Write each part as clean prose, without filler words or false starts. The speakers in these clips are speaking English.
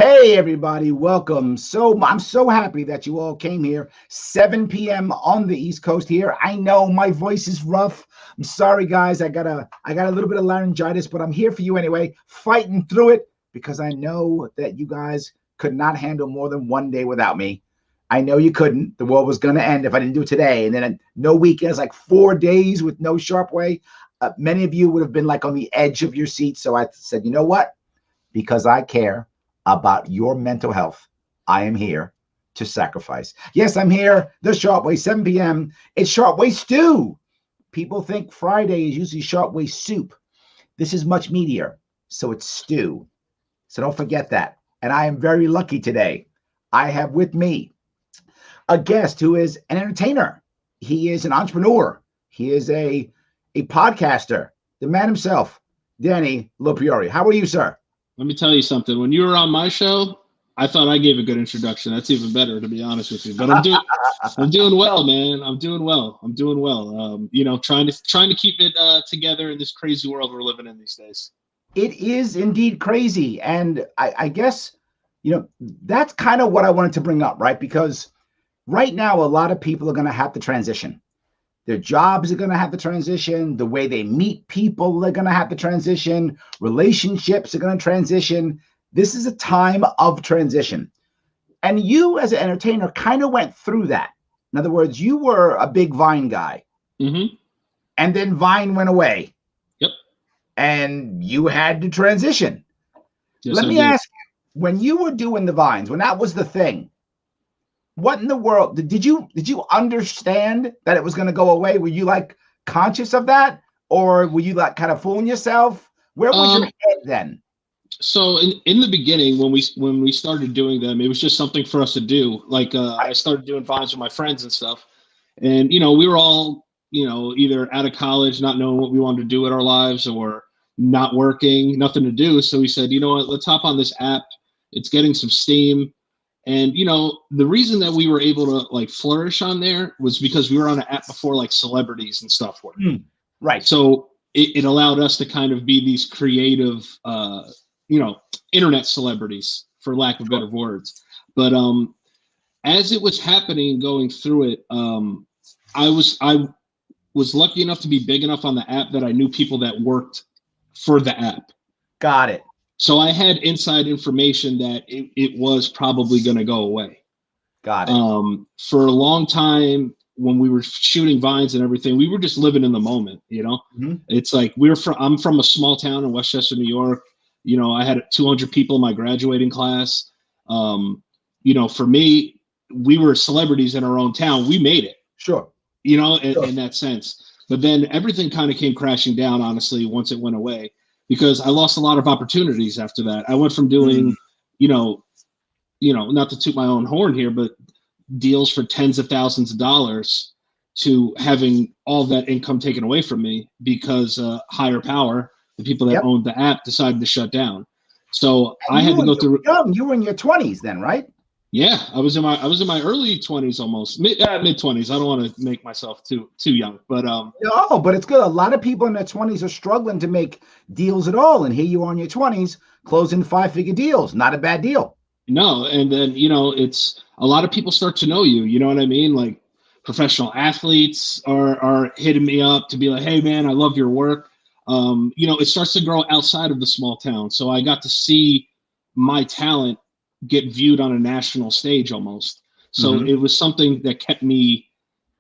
Hey everybody, welcome. I'm so happy that you all came here. 7 p.m. on the East Coast here. I know my voice is rough. I'm sorry guys. I got a little bit of laryngitis, but I'm here for you anyway, fighting through it because I know that you guys could not handle more than one day without me. I know you couldn't. The world was going to end if I didn't do it today. And then no weekends, like 4 days with no Sharpe Way. Many of you would have been like on the edge of your seat. So I said, you know what? Because I care about your mental health, I am here to sacrifice. Yes, I'm here, the Sharpe Way, 7 p.m. It's Sharpe Way stew. People think Friday is usually Sharpe Way soup. This is much meatier, so it's stew. So don't forget that. And I am very lucky today. I have with me a guest who is an entertainer. He is an entrepreneur. He is a podcaster, the man himself, Danny LoPriore. How are you, sir? Let me tell you something. When you were on my show, I thought I gave a good introduction. That's even better, to be honest with you. But I'm doing well, man. I'm doing well. Trying to keep it together in this crazy world we're living in these days. It is indeed crazy, and I guess that's kind of what I wanted to bring up, right? Because right now, a lot of people are going to have to transition. Their jobs are going to have to transition. The way they meet people are going to have to transition. Relationships are going to transition. This is a time of transition. And you, as an entertainer, kind of went through that. In other words, you were a big Vine guy. Mm-hmm. And then Vine went away. Yep. And you had to transition. Yes, Let me ask you, when you were doing the Vines, when that was the thing, what in the world did you understand that it was going to go away? Were you like conscious of that, or were you like kind of fooling yourself? Where was your head then? So in the beginning, when we started doing them, it was just something for us to do. Like I started doing Vines with my friends and stuff, and we were all either out of college, not knowing what we wanted to do with our lives, or not working, nothing to do. So we said, you know what, let's hop on this app. It's getting some steam. And, the reason that we were able to like flourish on there was because we were on an app before like celebrities and stuff were. Right. So it allowed us to kind of be these creative, internet celebrities, for lack of better words. But as it was happening, going through it, I was lucky enough to be big enough on the app that I knew people that worked for the app. Got it. So I had inside information that it was probably going to go away. Got it. For a long time, when we were shooting Vines and everything, we were just living in the moment. Mm-hmm. It's like I'm from a small town in Westchester, New York. I had 200 people in my graduating class. For me, we were celebrities in our own town. We made it. Sure. In that sense. But then everything kind of came crashing down, honestly, once it went away. Because I lost a lot of opportunities after that. I went from doing, not to toot my own horn here, but deals for tens of thousands of dollars to having all that income taken away from me because higher power, the people that owned the app, decided to shut down. So I had to go through. You were in your 20s then, right? Yeah, I was in my early 20s, almost mid 20s. I don't want to make myself too young, but no, but it's good. A lot of people in their 20s are struggling to make deals at all, and here you are in your 20s closing 5-figure deals. Not a bad deal. No, and then it's a lot of people start to know you. You know what I mean? Like professional athletes are hitting me up to be like, "Hey, man, I love your work." It starts to grow outside of the small town, so I got to see my talent get viewed on a national stage almost. So it was something that kept me,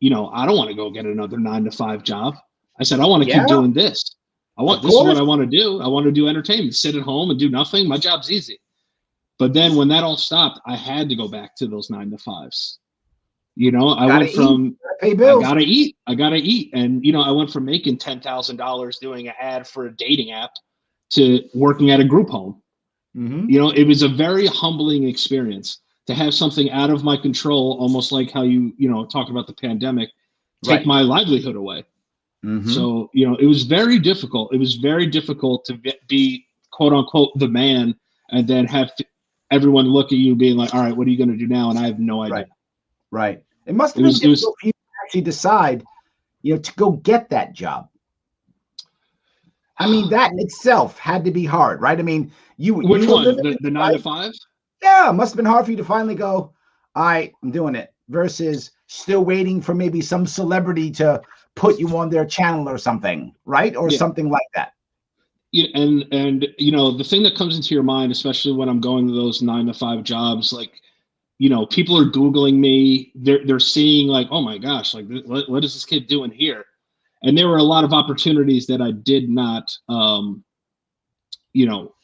I don't want to go get another 9-to-5 job. I said, I want to keep doing this. This is what I want to do. I want to do entertainment, sit at home and do nothing. My job's easy. But then when that all stopped, I had to go back to those 9-to-5s. I went from, I gotta eat. And, I went from making $10,000 doing an ad for a dating app to working at a group home. It was a very humbling experience to have something out of my control, almost like how you talked about the pandemic, take my livelihood away. So, it was very difficult. It was very difficult to be quote unquote the man and then have everyone look at you being like, all right, what are you going to do now? And I have no idea. Right. It must have been difficult for you to actually decide, to go get that job. I mean, that in itself had to be hard, right? I mean, which one? The 9-to-5? Yeah, it must have been hard for you to finally go, all right, I'm doing it, versus still waiting for maybe some celebrity to put you on their channel or something, right? Or Yeah. something like that. Yeah, and you know, the thing that comes into your mind, especially when I'm going to those 9 to 5 jobs, like, you know, people are Googling me. They're seeing like, oh my gosh, like what is this kid doing here? And there were a lot of opportunities that I did not, you know,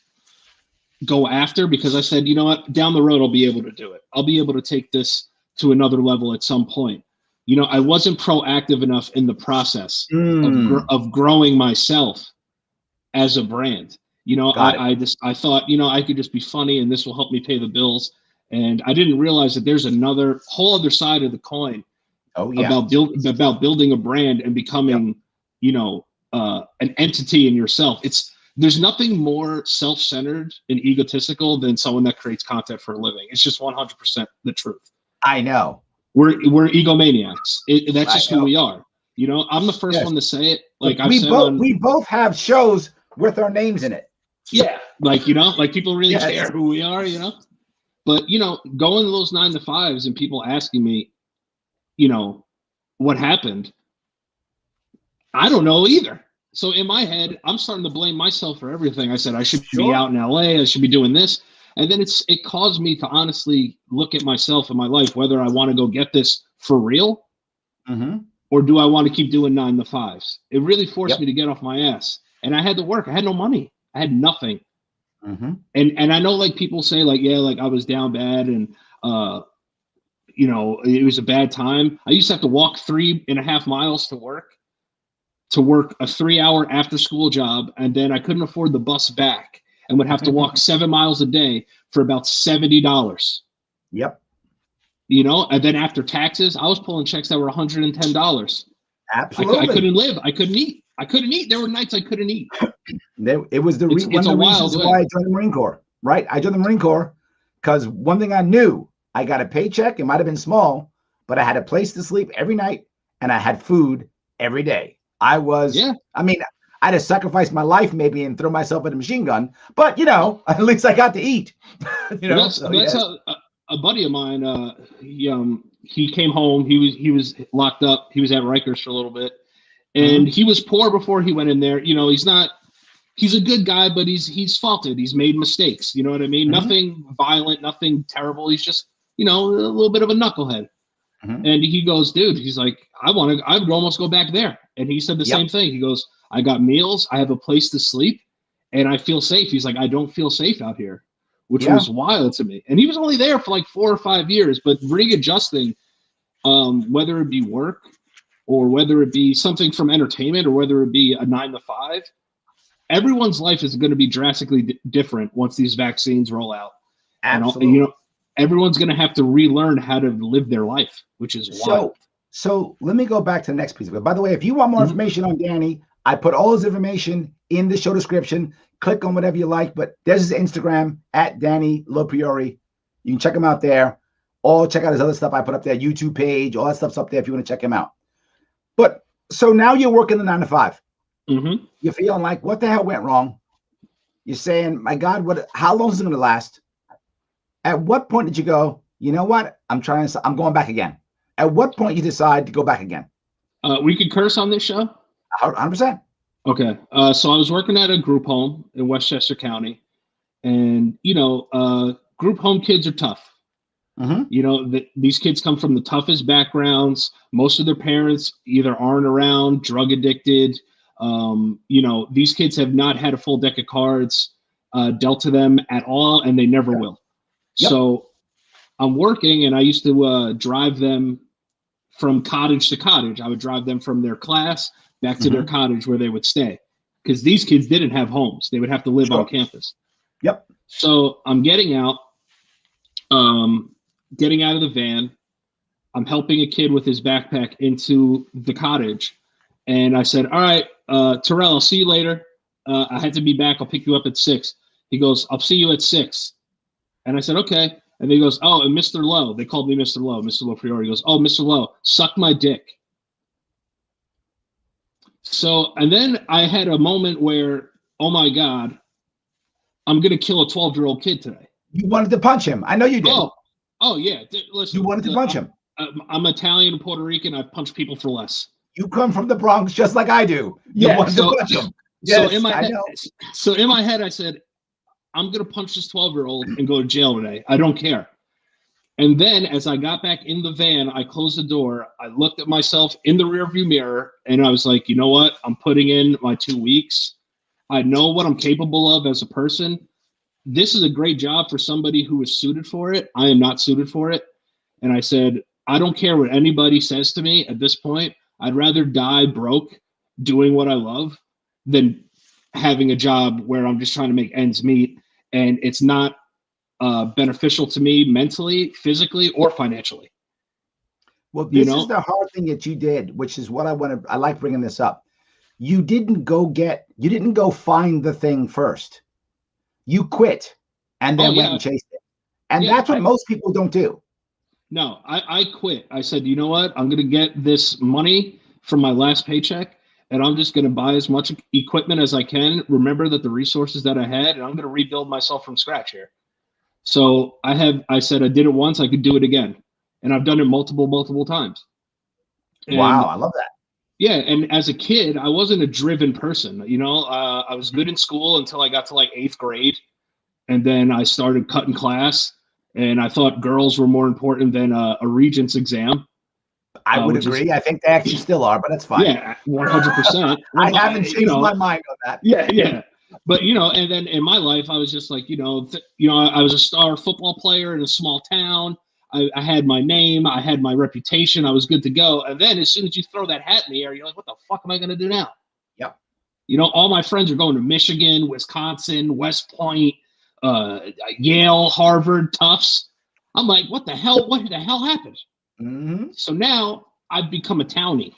go after, because I said, you know what, down the road I'll be able to do it. I'll be able to take this to another level at some point. You know, I wasn't proactive enough in the process of growing myself as a brand. You know, Got it. I thought, you know, I could just be funny and this will help me pay the bills. And I didn't realize that there's another whole other side of the coin Oh, yeah. about building a brand and becoming, you know, an entity in yourself. There's nothing more self-centered and egotistical than someone that creates content for a living. It's just 100% the truth. I know. We're egomaniacs. That's just who we are. You know, I'm the first Yes. one to say it. Like we both have shows with our names in it. Yeah, like, you know, like people really care who we are, you know. But, you know, going to those 9 to 5s and people asking me, you know, what happened, I don't know either. So in my head, I'm starting to blame myself for everything. I said I should be out in LA, I should be doing this. And then it caused me to honestly look at myself and my life, whether I want to go get this for real, or do I want to keep doing 9 to 5s. It really forced me to get off my ass. And I had to work. I had no money. I had nothing. And I know, like, people say, like, yeah, like I was down bad and you know, it was a bad time. I used to have to walk 3.5 miles to work a 3-hour after school job, and then I couldn't afford the bus back and would have to walk 7 miles a day for about $70. Yep. You know, and then after taxes, I was pulling checks that were $110. Absolutely. I couldn't live. I couldn't eat. There were nights I couldn't eat. It was one of the reasons why I joined the Marine Corps, right? I joined the Marine Corps because one thing I knew, I got a paycheck. It might have been small, but I had a place to sleep every night and I had food every day. I mean, I had to sacrifice my life maybe and throw myself at a machine gun, but, you know, at least I got to eat. You know, that's how a buddy of mine, he came home. He was locked up. He was at Rikers for a little bit, and he was poor before he went in there. You know, he's a good guy, but he's faulted. He's made mistakes. You know what I mean? Nothing violent, nothing terrible. He's just, you know, a little bit of a knucklehead. And he goes, dude, he's like, I would almost go back there. And he said the same thing. He goes, I got meals, I have a place to sleep, and I feel safe. He's like, I don't feel safe out here, which was wild to me. And he was only there for like 4 or 5 years, but readjusting, whether it be work or whether it be something from entertainment or whether it be a 9 to 5, everyone's life is going to be drastically different once these vaccines roll out. Absolutely. And, you know, everyone's going to have to relearn how to live their life, which is wild. So let me go back to the next piece of it. By the way, if you want more information on Danny, I put all his information in the show description. Click on whatever you like, but there's his Instagram at Danny LoPriore. You can check him out there. Or check out his other stuff I put up there, YouTube page, all that stuff's up there if you want to check him out. But so now you're working the 9 to 5. You're feeling like, what the hell went wrong? You're saying, my God, how long is it going to last? At what point did you go, you know what? I'm going back again. At what point you decide to go back again? We could curse on this show? 100%. Okay. So I was working at a group home in Westchester County, and, you know, group home kids are tough. You know, these kids come from the toughest backgrounds. Most of their parents either aren't around, drug addicted. You know, these kids have not had a full deck of cards dealt to them at all, and they never will. So I'm working, and I used to drive them from cottage to cottage. I would drive them from their class back to their cottage where they would stay, because these kids didn't have homes. They would have to live on campus. So I'm getting out of the van. I'm helping a kid with his backpack into the cottage. And I said, all right, Terrell, I'll see you later. I had to be back. I'll pick you up at 6. He goes, I'll see you at 6. And I said, okay. And he goes, oh, and Mr. Lowe. They called me Mr. Lowe, Mr. LoPriore. He goes, oh, Mr. Lowe, suck my dick. So, and then I had a moment where, oh my God, I'm going to kill a 12-year-old kid today. You wanted to punch him. I know you did. Oh yeah. Listen, you wanted to punch him. I'm Italian and Puerto Rican. I punch people for less. You come from the Bronx just like I do. You wanted to punch him. Yes, so in my head, I said, I'm going to punch this 12-year-old and go to jail today. I don't care. And then as I got back in the van, I closed the door. I looked at myself in the rearview mirror, and I was like, you know what? I'm putting in my 2 weeks. I know what I'm capable of as a person. This is a great job for somebody who is suited for it. I am not suited for it. And I said, I don't care what anybody says to me at this point. I'd rather die broke doing what I love than having a job where I'm just trying to make ends meet. And it's not beneficial to me mentally, physically, or financially. Well, this is the hard thing that you did, which is what I like bringing this up. You didn't go find the thing first. You quit and then went and chased it. And that's what most people don't do. No, I quit. I said, you know what? I'm going to get this money from my last paycheck, and I'm just going to buy as much equipment as I can. Remember that the resources that I had, and I'm going to rebuild myself from scratch here. So I said I did it once, I could do it again. And I've done it multiple times. And, wow, I love that. Yeah, and as a kid, I wasn't a driven person. I was good in school until I got to like 8th grade. And then I started cutting class. And I thought girls were more important than a regents exam. I would agree. I think they actually still are, but that's fine. Yeah, 100%. I haven't changed my mind on that. Yeah. But, and then in my life, I was just like, I was a star football player in a small town. I had my name. I had my reputation. I was good to go. And then as soon as you throw that hat in the air, you're like, what the fuck am I going to do now? Yep. All my friends are going to Michigan, Wisconsin, West Point, Yale, Harvard, Tufts. I'm like, what the hell? What the hell happened? Mm-hmm. So now I've become a townie.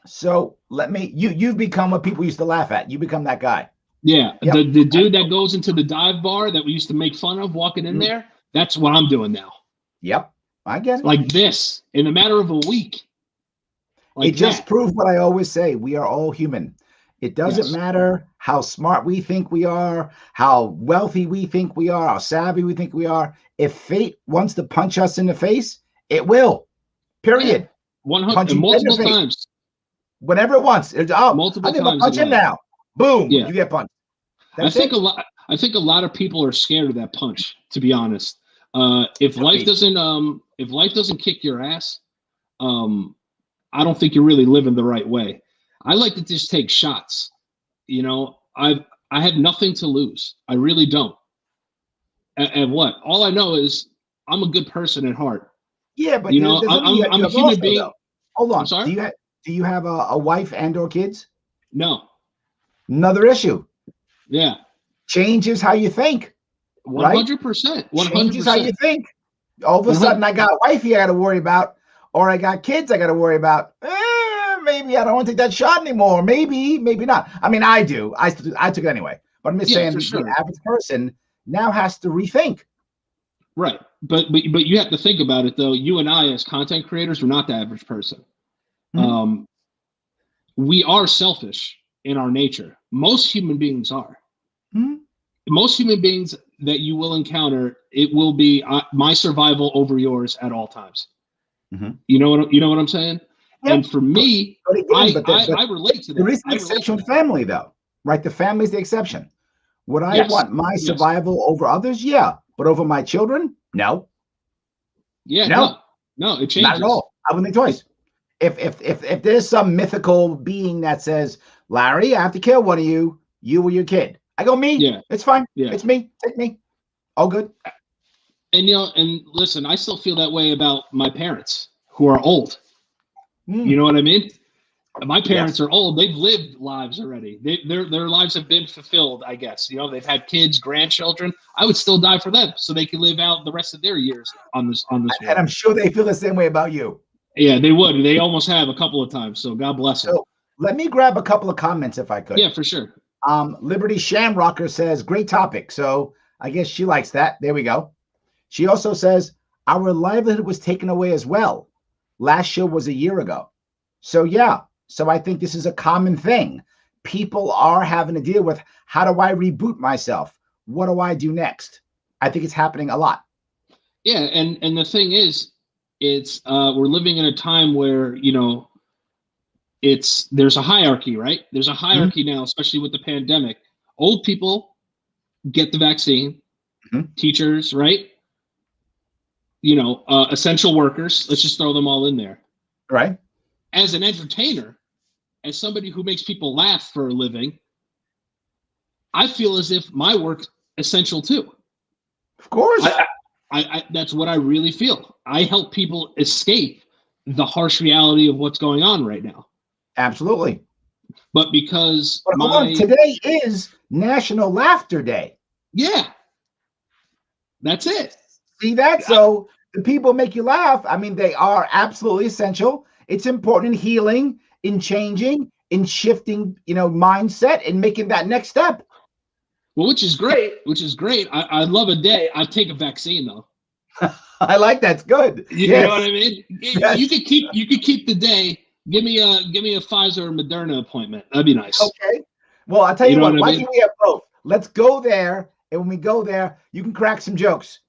So you've become what people used to laugh at. You become that guy. Yeah. Yep. The dude that goes into the dive bar that we used to make fun of walking in there, that's what I'm doing now. Yep. I get it. Like this in a matter of a week. Like it just proves what I always say. We are all human. It doesn't matter how smart we think we are, how wealthy we think we are, how savvy we think we are. If fate wants to punch us in the face, it will. Period. Yeah. 100 multiple times. Whenever it wants. Multiple times. Punch him now. Boom. Yeah. You get punched. I think a lot of people are scared of that punch, to be honest. If life doesn't kick your ass, I don't think you're really living the right way. I like to just take shots. I have nothing to lose. I really don't. And what? All I know is I'm a good person at heart. Yeah, but I'm a human being. Though. Hold on. I'm sorry? Do you have a wife and or kids? No. Another issue. Yeah. Changes how you think. 100%. 100%. Changes how you think. All of a sudden, I got a wifey I got to worry about, or I got kids I got to worry about. Maybe I don't want to take that shot anymore. Maybe not. I mean, I do. I took it anyway. But I'm just saying the average person now has to rethink. Right. But you have to think about it, though. You and I, as content creators, we're not the average person. Mm-hmm. We are selfish in our nature. Most human beings are. Mm-hmm. Most human beings that you will encounter, it will be my survival over yours at all times. Mm-hmm. You know what I'm saying? Yep. And for me, I relate to that. There is an exception with family, though, right? The family is the exception. Would I want my survival over others? Yeah. But over my children? No. Yeah. No, it changes. Not at all. I wouldn't think twice. If there's some mythical being that says, Larry, I have to kill one of you or your kid. I go, me. Yeah. It's fine. Yeah. It's me. Take me. All good. And and listen, I still feel that way about my parents who are old. You know what I mean? My parents are old. They've lived lives already. Their lives have been fulfilled, I guess. They've had kids, grandchildren. I would still die for them so they can live out the rest of their years on this world. And I'm sure they feel the same way about you. Yeah, they would. They almost have a couple of times. So God bless them. So let me grab a couple of comments if I could. Yeah, for sure. Liberty Shamrocker says, great topic. So I guess she likes that. There we go. She also says, our livelihood was taken away as well. Last show was a year ago. So yeah. So I think this is a common thing. People are having to deal with, how do I reboot myself? What do I do next? I think it's happening a lot. Yeah, and the thing is, it's we're living in a time where, you know, there's a hierarchy, right? There's a hierarchy now, especially with the pandemic. Old people get the vaccine, teachers, right? You know, essential workers. Let's just throw them all in there. Right. As an entertainer, as somebody who makes people laugh for a living, I feel as if my work's essential too. Of course. I that's what I really feel. I help people escape the harsh reality of what's going on right now. Absolutely. But because today is National Laughter Day. Yeah. That's it. See that? So the people make you laugh. I mean, they are absolutely essential. It's important in healing, in changing, in shifting, you know, mindset and making that next step. Well, which is great. I love a day. I'd take a vaccine though. I like that's good. You know what I mean? Yes. You could keep the day. Give me a Pfizer or Moderna appointment. That'd be nice. Okay. Well, I'll tell you what, why can't we have both? Let's go there. And when we go there, you can crack some jokes.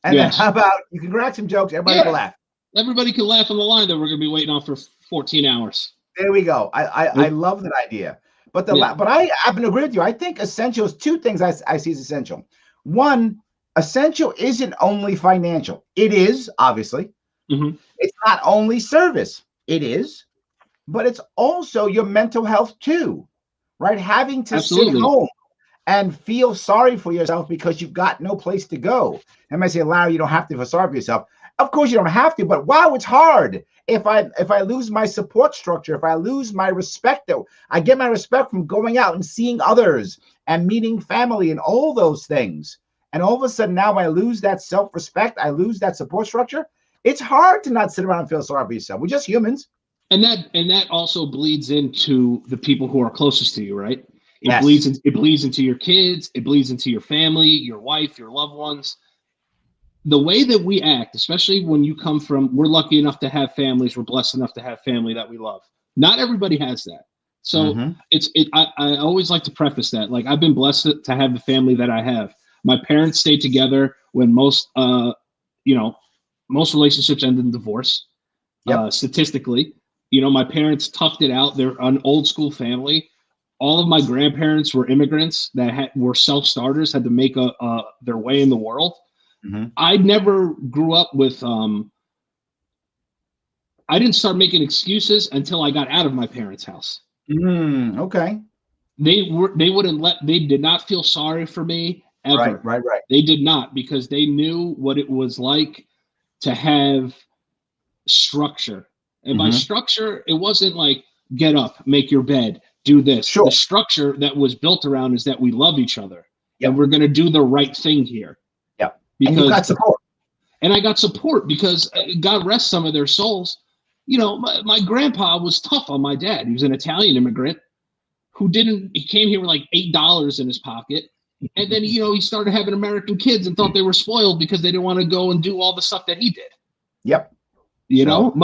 And then how about you can crack some jokes, everybody can laugh. Everybody can laugh on the line that we're gonna be waiting on for 14 hours. There we go. I love that idea. But I happen to agree with you. I think essentials, two things I see as essential. One, essential isn't only financial. It is, obviously. It's not only service. It is. But it's also your mental health too, right? Having to sit home and feel sorry for yourself because you've got no place to go. And I say, Larry, you don't have to feel sorry for yourself. Of course you don't have to, but wow, it's hard. If I lose my support structure, if I lose my respect, I get my respect from going out and seeing others and meeting family and all those things. And all of a sudden now I lose that self-respect, I lose that support structure. It's hard to not sit around and feel sorry for yourself. We're just humans. And that also bleeds into the people who are closest to you, right? It bleeds into your kids, it bleeds into your family, your wife, your loved ones. The way that we act, especially when you come from, we're lucky enough to have families, we're blessed enough to have family that we love. Not everybody has that. So I always like to preface that. Like, I've been blessed to have the family that I have. My parents stayed together when most relationships end in divorce. Statistically, you know, my parents toughed it out. They're an old school family. All of my grandparents were immigrants that were self-starters, had to make their way in the world. I never grew up with, I didn't start making excuses until I got out of my parents' house. Okay. They did not feel sorry for me ever. Right. They did not, because they knew what it was like to have structure. And by structure, it wasn't like get up, make your bed, do this. The structure that was built around is that we love each other and we're going to do the right thing here. Because, and you got support. And I got support because God rest some of their souls. You know, my grandpa was tough on my dad. He was an Italian immigrant he came here with like $8 in his pocket. And then, you know, he started having American kids and thought they were spoiled because they didn't want to go and do all the stuff that he did. You know,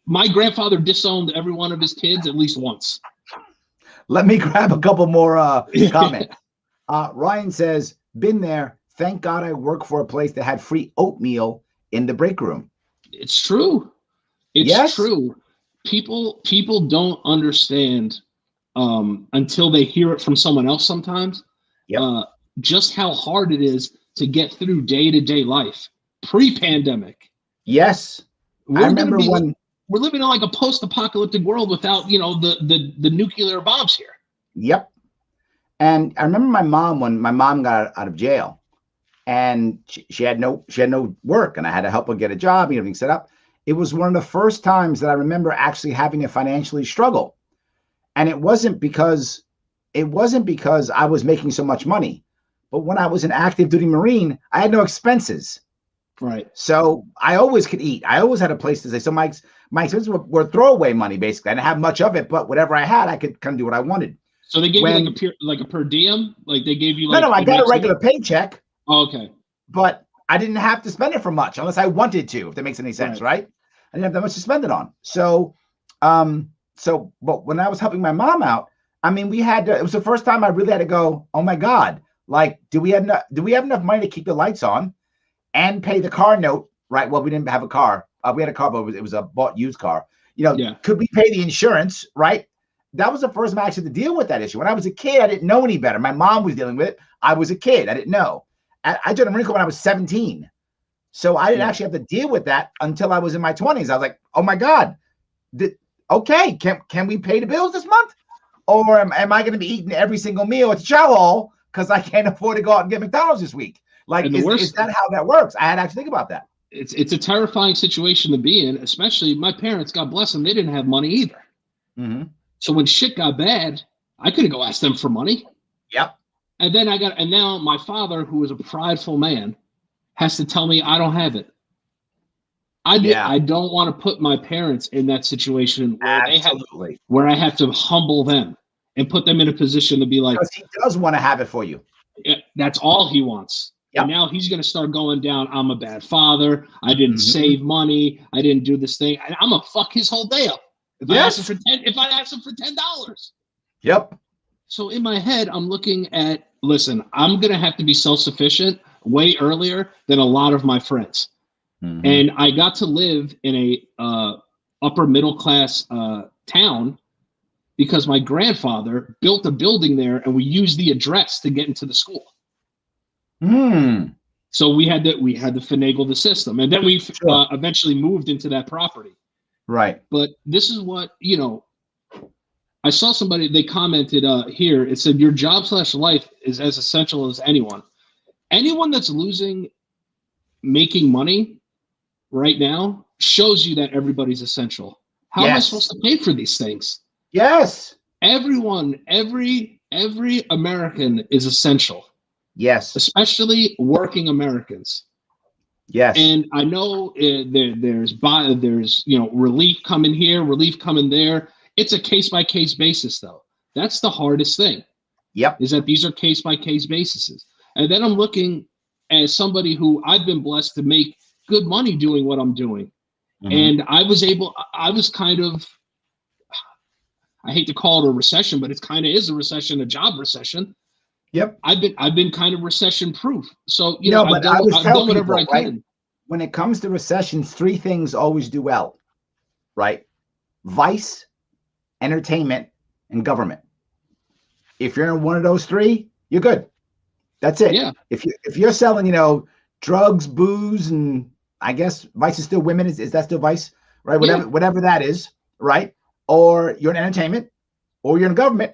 my grandfather disowned every one of his kids at least once. Let me grab a couple more comments. Ryan says, been there. Thank God I work for a place that had free oatmeal in the break room. It's true. It's true. People don't understand until they hear it from someone else sometimes. Just how hard it is to get through day-to-day life pre-pandemic. Yes. We're living in like a post-apocalyptic world without, you know, the nuclear bombs here. And I remember my mom, when my mom got out of jail, and she had no work, and I had to help her get a job and everything set up. It was one of the first times that I remember actually having to financially struggle. And it wasn't because I was making so much money, but when I was an active duty Marine, I had no expenses. Right. So I always could eat. I always had a place to stay. So my expenses were throwaway money, basically. I didn't have much of it, but whatever I had, I could kind of do what I wanted. So they gave you like a per diem? Like they gave you like No, I got a regular paycheck. Oh, okay. But I didn't have to spend it for much unless I wanted to, if that makes any sense, right? I didn't have that much to spend it on. So but when I was helping my mom out, I mean, it was the first time I really had to go, oh my God, Like, do we have enough money to keep the lights on and pay the car note? Right. Well, we didn't have a car. We had a car, but it was a bought used car. Could we pay the insurance? Right. That was the first time I actually had to deal with that issue. When I was a kid, I didn't know any better. My mom was dealing with it. I was a kid. I didn't know. I joined the Marine Corps when I was 17. So I didn't actually have to deal with that until I was in my 20s. I was like, oh my God, okay, can we pay the bills this month? Or am I going to be eating every single meal at the chow hall because I can't afford to go out and get McDonald's this week? Like, is that how that works? I had to actually think about that. It's a terrifying situation to be in, especially my parents, God bless them, they didn't have money either. Mm-hmm. So when shit got bad, I couldn't go ask them for money. Yep. And then now my father, who is a prideful man, has to tell me I don't have it. I don't want to put my parents in that situation where I have to humble them and put them in a position to be like, because he does want to have it for you. Yeah, that's all he wants. Yep. And now he's going to start going down. I'm a bad father. I didn't save money. I didn't do this thing. I'm going to fuck his whole day up. If I ask him for $10. Yep. So in my head, I'm looking at, listen, I'm going to have to be self-sufficient way earlier than a lot of my friends. Mm-hmm. And I got to live in a upper middle class town because my grandfather built a building there and we used the address to get into the school. So we had to finagle the system. And then we eventually moved into that property. Right. But this is what, I saw somebody, they commented here, it said, your job/life is as essential as anyone. Anyone that's making money right now shows you that everybody's essential. How am I supposed to pay for these things? Yes. Everyone, every American is essential. Yes. Especially working Americans. Yes. And I know there's relief coming here, relief coming there. It's a case-by-case basis, though. That's the hardest thing. Yep. Is that these are case-by-case bases. And then I'm looking as somebody who I've been blessed to make good money doing what I'm doing. Mm-hmm. And I was kind of, I hate to call it a recession, but it kind of is a recession, a job recession. Yep. I've been kind of recession proof. So, I've done whatever I can. When it comes to recessions, three things always do well, right? Vice, entertainment, and government. If you're in one of those three, you're good. That's it. Yeah. If you're selling, drugs, booze, and I guess vice is still women. Is that still vice? Right? Whatever that is, right? Or you're in entertainment, or you're in government.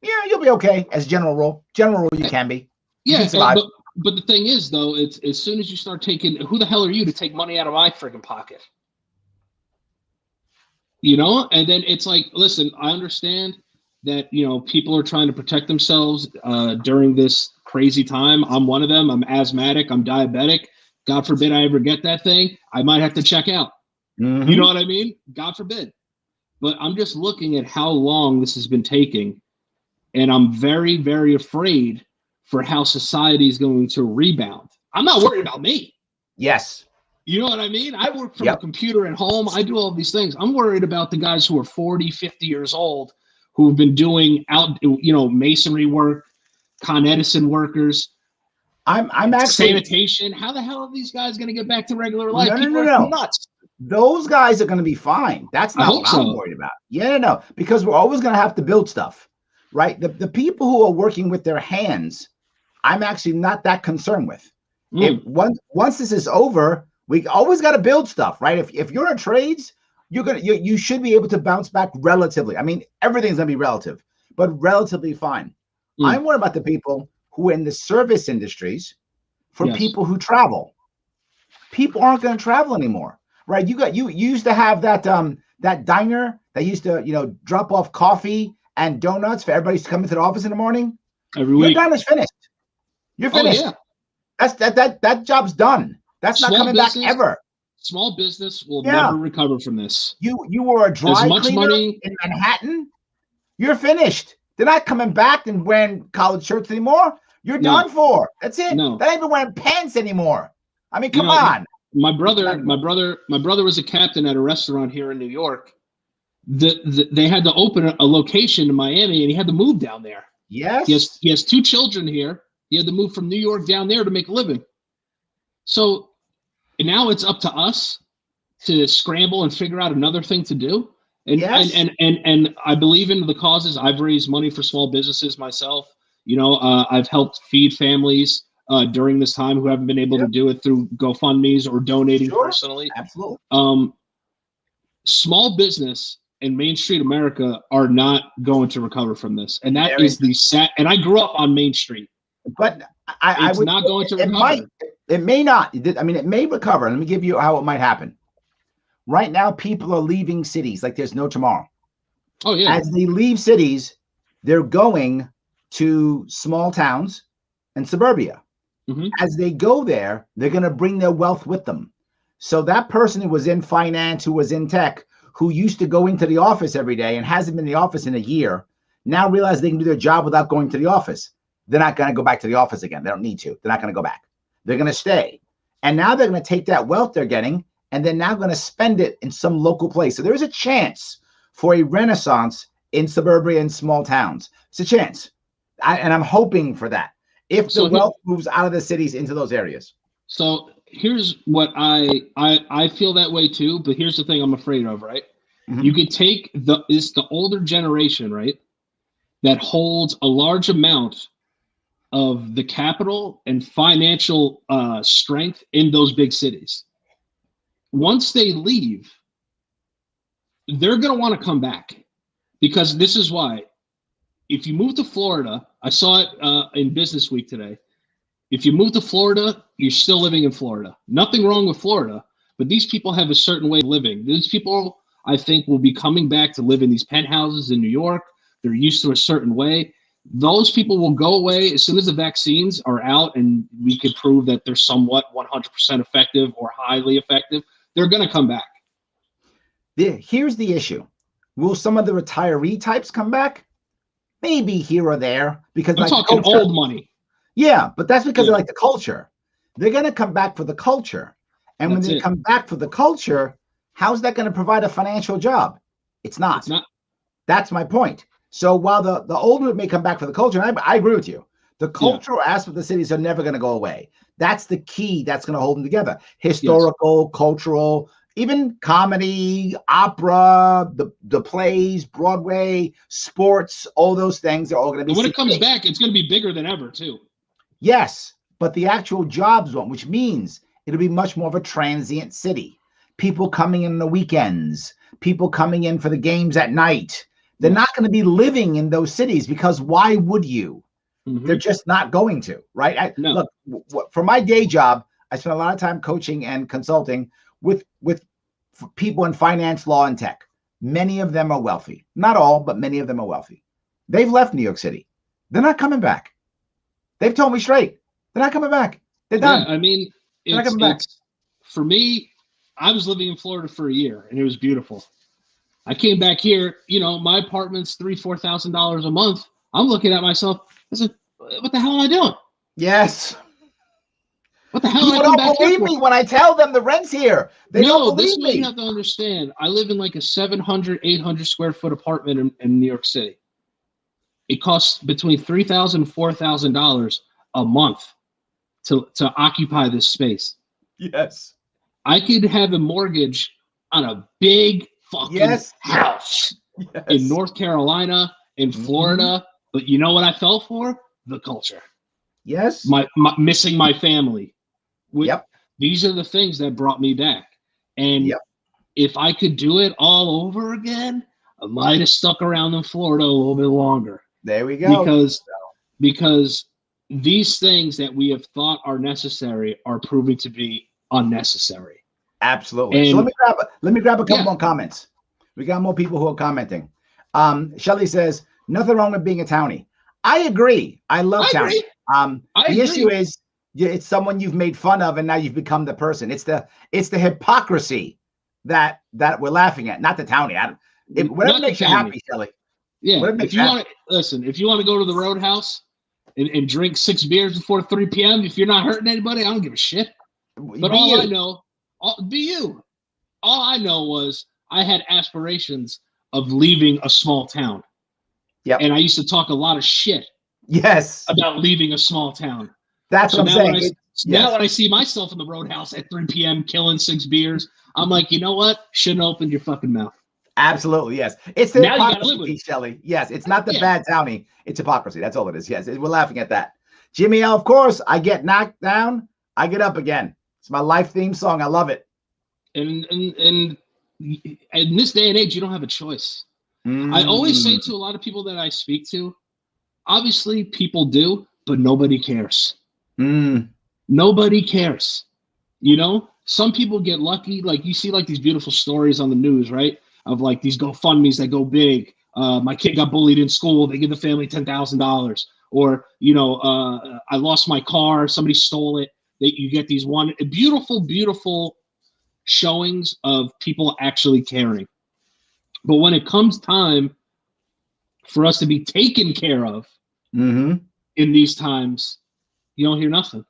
Yeah, you'll be okay as general rule. General rule, you can be. Yeah, but the thing is, though, it's as soon as you start taking, who the hell are you to take money out of my friggin' pocket? And then it's like, listen, I understand that, people are trying to protect themselves during this crazy time. I'm one of them. I'm asthmatic. I'm diabetic. God forbid I ever get that thing. I might have to check out. Mm-hmm. You know what I mean? God forbid. But I'm just looking at how long this has been taking. And I'm very, very afraid for how society is going to rebound. I'm not worried about me. Yes. You know what I mean? I work from a computer at home. I do all these things. I'm worried about the guys who are 40, 50 years old who have been doing masonry work, Con Edison workers. I'm actually sanitation. How the hell are these guys going to get back to regular life? No. Nuts. Those guys are going to be fine. That's not what I'm worried about. Yeah, no, because we're always going to have to build stuff, right? The people who are working with their hands, I'm actually not that concerned with. Once this is over, we always got to build stuff, right? If you're in trades, you should be able to bounce back relatively. I mean, everything's gonna be relative, but relatively fine. I'm worried about the people who are in the service industries, for people who travel. People aren't going to travel anymore, right? You used to have that diner that used to drop off coffee and donuts for everybody to come into the office in the morning. Every week. Your diner's finished. You're finished. Oh, yeah. That job's done. That's not coming back ever. Small business will never recover from this. You were a dry cleaner in Manhattan. You're finished. They're not coming back and wearing collared shirts anymore. You're done for. That's it. No. They're not even wearing pants anymore. I mean, come on. My brother was a captain at a restaurant here in New York. They had to open a location in Miami, and he had to move down there. Yes. He has two children here. He had to move from New York down there to make a living. So now it's up to us to scramble and figure out another thing to do. And Yes. and I believe in the causes. I've raised money for small businesses myself. I've helped feed families during this time who haven't been able to do it through GoFundMe's or donating personally. Absolutely. Small business and Main Street America are not going to recover from this, and that is the sad. And I grew up on Main Street, but I would not going to recover. It may not. I mean, it may recover. Let me give you how it might happen. Right now, people are leaving cities like there's no tomorrow. Oh yeah. As they leave cities, they're going to small towns and suburbia. Mm-hmm. As they go there, they're going to bring their wealth with them. So that person who was in finance, who was in tech, who used to go into the office every day and hasn't been in the office in a year, now realize they can do their job without going to the office. They're not going to go back to the office again. They don't need to. They're not going to go back. They're going to stay. And now they're going to take that wealth they're getting and they're now going to spend it in some local place. So there is a chance for a renaissance in suburbia and small towns. It's a chance. And I'm hoping for that. If the wealth moves out of the cities into those areas. So here's what I feel that way too, but here's the thing I'm afraid of, right? Mm-hmm. You could take the older generation, right, that holds a large amount of the capital and financial strength in those big cities. Once they leave, they're going to want to come back, because this is why. If you move to Florida, I saw it in Business Week today. If you move to Florida, you're still living in Florida. Nothing wrong with Florida, but these people have a certain way of living. These people, I think, will be coming back to live in these penthouses in New York. They're used to a certain way. Those people will go away as soon as the vaccines are out and we can prove that they're somewhat 100% effective or highly effective. They're going to come back. Here's the issue. Will some of the retiree types come back? Maybe here or there, because I'm talking old money. Yeah, but that's because they like the culture. They're going to come back for the culture. And when they come back for the culture, how's that going to provide a financial job? It's not. It's not. That's my point. So while the older may come back for the culture, and I agree with you, the cultural aspect of the cities are never going to go away. That's the key that's going to hold them together. Historical, cultural, even comedy, opera, the plays, Broadway, sports, all those things are all going to be. And when it comes back, it's going to be bigger than ever, too. Yes, but the actual jobs won't, which means it'll be much more of a transient city. People coming in the weekends, people coming in for the games at night. They're not going to be living in those cities, because why would you? Mm-hmm. They're just not going to, right? Look, for my day job, I spend a lot of time coaching and consulting with people in finance, law, and tech. Many of them are wealthy. Not all, but many of them are wealthy. They've left New York City. They're not coming back. They've told me straight. They're not coming back. They're done. Yeah, I mean, they're not coming back. For me, I was living in Florida for a year, and it was beautiful. I came back here, my apartment's $3,000-$4,000 a month. I'm looking at myself. I said, what the hell am I doing? Yes. What the hell? People don't believe me when I tell them the rent's here. They don't believe me. This is what you have to understand. I live in like a 700, 800 square foot apartment in New York City. It costs between $3,000 and $4,000 a month to occupy this space. Yes. I could have a mortgage on a big fucking house in North Carolina, in Florida. But you know what I fell for? The culture. Yes. My missing my family. These are the things that brought me back. And if I could do it all over again, I might have stuck around in Florida a little bit longer. There we go. Because these things that we have thought are necessary are proving to be unnecessary. Absolutely. And so let me grab a couple more comments. We got more people who are commenting. Shelly says, nothing wrong with being a townie. I agree. I love townie. The issue is it's someone you've made fun of and now you've become the person. It's the hypocrisy that we're laughing at, not the townie. Whatever makes you happy, Shelly. Yeah. If you want to go to the Roadhouse and drink 6 beers before 3 p.m., if you're not hurting anybody, I don't give a shit. But all I know was I had aspirations of leaving a small town. Yeah. And I used to talk a lot of shit Yes. about leaving a small town. That's So what I'm now saying. now when I see myself in the Roadhouse at 3 p.m. killing 6 beers, I'm like, you know what? Shouldn't have opened your fucking mouth. Absolutely, yes. It's the Now you gotta live with hypocrisy, it. Shelley. Yes, it's not the Yeah. bad townie. It's hypocrisy. That's all it is. Yes, we're laughing at that. Jimmy L, of course, I get knocked down, I get up again. It's my life theme song. I love it. And in this day and age, you don't have a choice. I always say to a lot of people that I speak to, obviously people do, but nobody cares. Nobody cares. You know, some people get lucky. Like you see like these beautiful stories on the news, right? Of like these GoFundMes that go big. My kid got bullied in school. They give the family $10,000. Or, you know, I lost my car. Somebody stole it. You get these beautiful, beautiful showings of people actually caring. But when it comes time for us to be taken care of in these times, you don't hear nothing.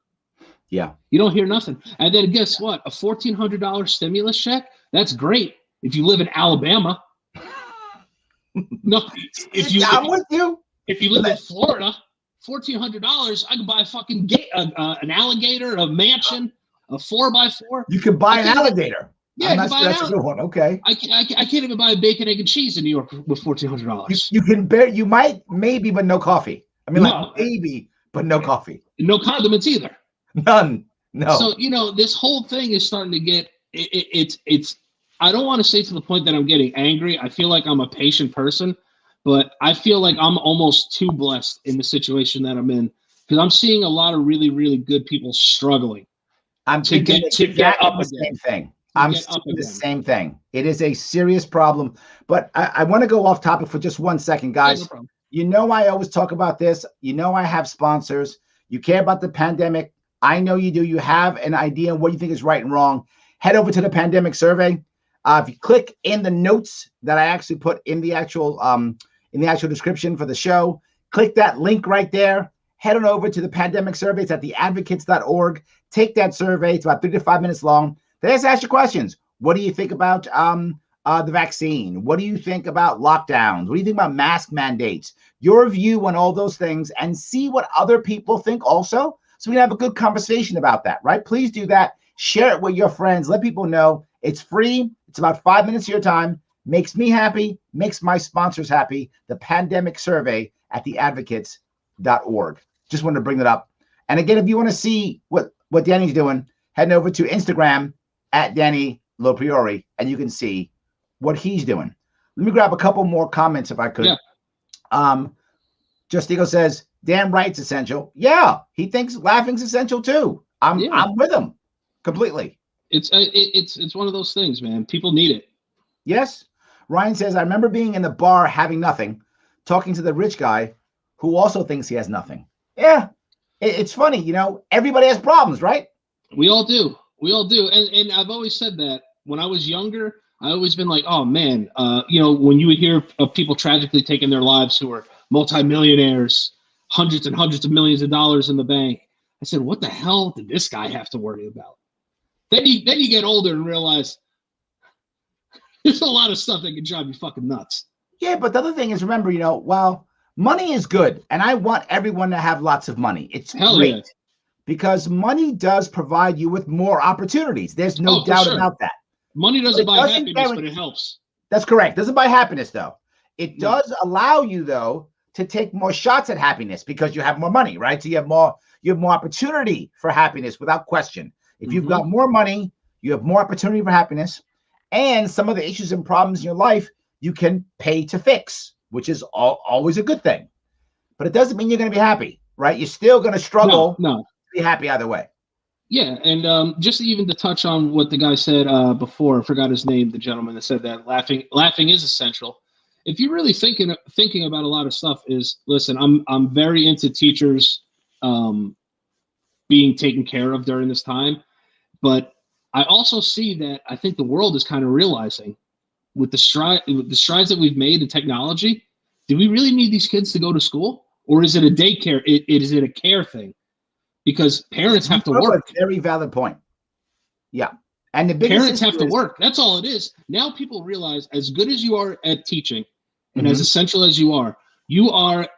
Yeah. You don't hear nothing. And then guess what? A $1,400 stimulus check, that's great if you live in Alabama. No, I'm with you. If you live in Florida, $1,400, I can buy a fucking an alligator, a mansion, a 4x4. You can buy an alligator. Yeah, that's a good one. Okay. I can't even buy a bacon, egg, and cheese in New York with $1,400. You can bear. You might, maybe, but no coffee. I mean, like maybe, but no coffee. No condiments either. None. No. So you know, this whole thing is starting to get. It's. I don't want to say to the point that I'm getting angry. I feel like I'm a patient person, but I feel like I'm almost too blessed in the situation that I'm in because I'm seeing a lot of really, really good people struggling. I'm thinking to get up the same thing. I'm the same thing. It is a serious problem. But I want to go off topic for just 1 second, guys. Yeah, no problem. You know, I always talk about this. You know, I have sponsors. You care about the pandemic. I know you do. You have an idea of what you think is right and wrong. Head over to the pandemic survey. If you click in the notes that I actually put in the actual description for the show, click that link right there. Head on over to the pandemic survey. It's at theadvocates.org. Take that survey. It's about 3 to 5 minutes long. They just ask you questions. What do you think about the vaccine? What do you think about lockdowns? What do you think about mask mandates? Your view on all those things, and see what other people think also. So we can have a good conversation about that, right? Please do that. Share it with your friends. Let people know it's free. It's about 5 minutes of your time. Makes me happy. Makes my sponsors happy. The pandemic survey at theadvocates.org. Just wanted to bring that up. And again, if you want to see what Danny's doing, head over to Instagram at Danny LoPriore, and you can see what he's doing. Let me grab a couple more comments if I could. Yeah. Justigo says, damn right, it's essential. Yeah, he thinks laughing's essential too. I'm with him completely. It's one of those things, man. People need it. Yes. Ryan says, I remember being in the bar having nothing, talking to the rich guy who also thinks he has nothing. Yeah. It's funny, you know, everybody has problems, right? We all do. We all do. And I've always said that when I was younger, I always been like, oh man, you know, when you would hear of people tragically taking their lives who are multimillionaires, hundreds and hundreds of millions of dollars in the bank, I said, what the hell did this guy have to worry about? Then you get older and realize there's a lot of stuff that can drive you fucking nuts. Yeah, but the other thing is, remember, you know, while money is good, and I want everyone to have lots of money. It's great because money does provide you with more opportunities. There's no doubt about that. Money doesn't buy happiness, but it helps. That's correct. Doesn't buy happiness, though. It does allow you, though, to take more shots at happiness because you have more money, right? So you have more opportunity for happiness without question. If you've got more money, you have more opportunity for happiness, and some of the issues and problems in your life you can pay to fix, which is always a good thing. But it doesn't mean you're going to be happy, right? You're still going to struggle to be happy either way. Yeah, and just even to touch on what the guy said before, I forgot his name, the gentleman that said that laughing is essential. If you're really thinking about a lot of stuff, is listen, I'm very into teachers being taken care of during this time, but I also see that I think the world is kind of realizing with the strides that we've made in technology, do we really need these kids to go to school, or is it a daycare? Is it a care thing? Because parents have to work. Very valid point. Yeah. And the biggest parents have to work. That's all it is. Now people realize, as good as you are at teaching and as essential as you are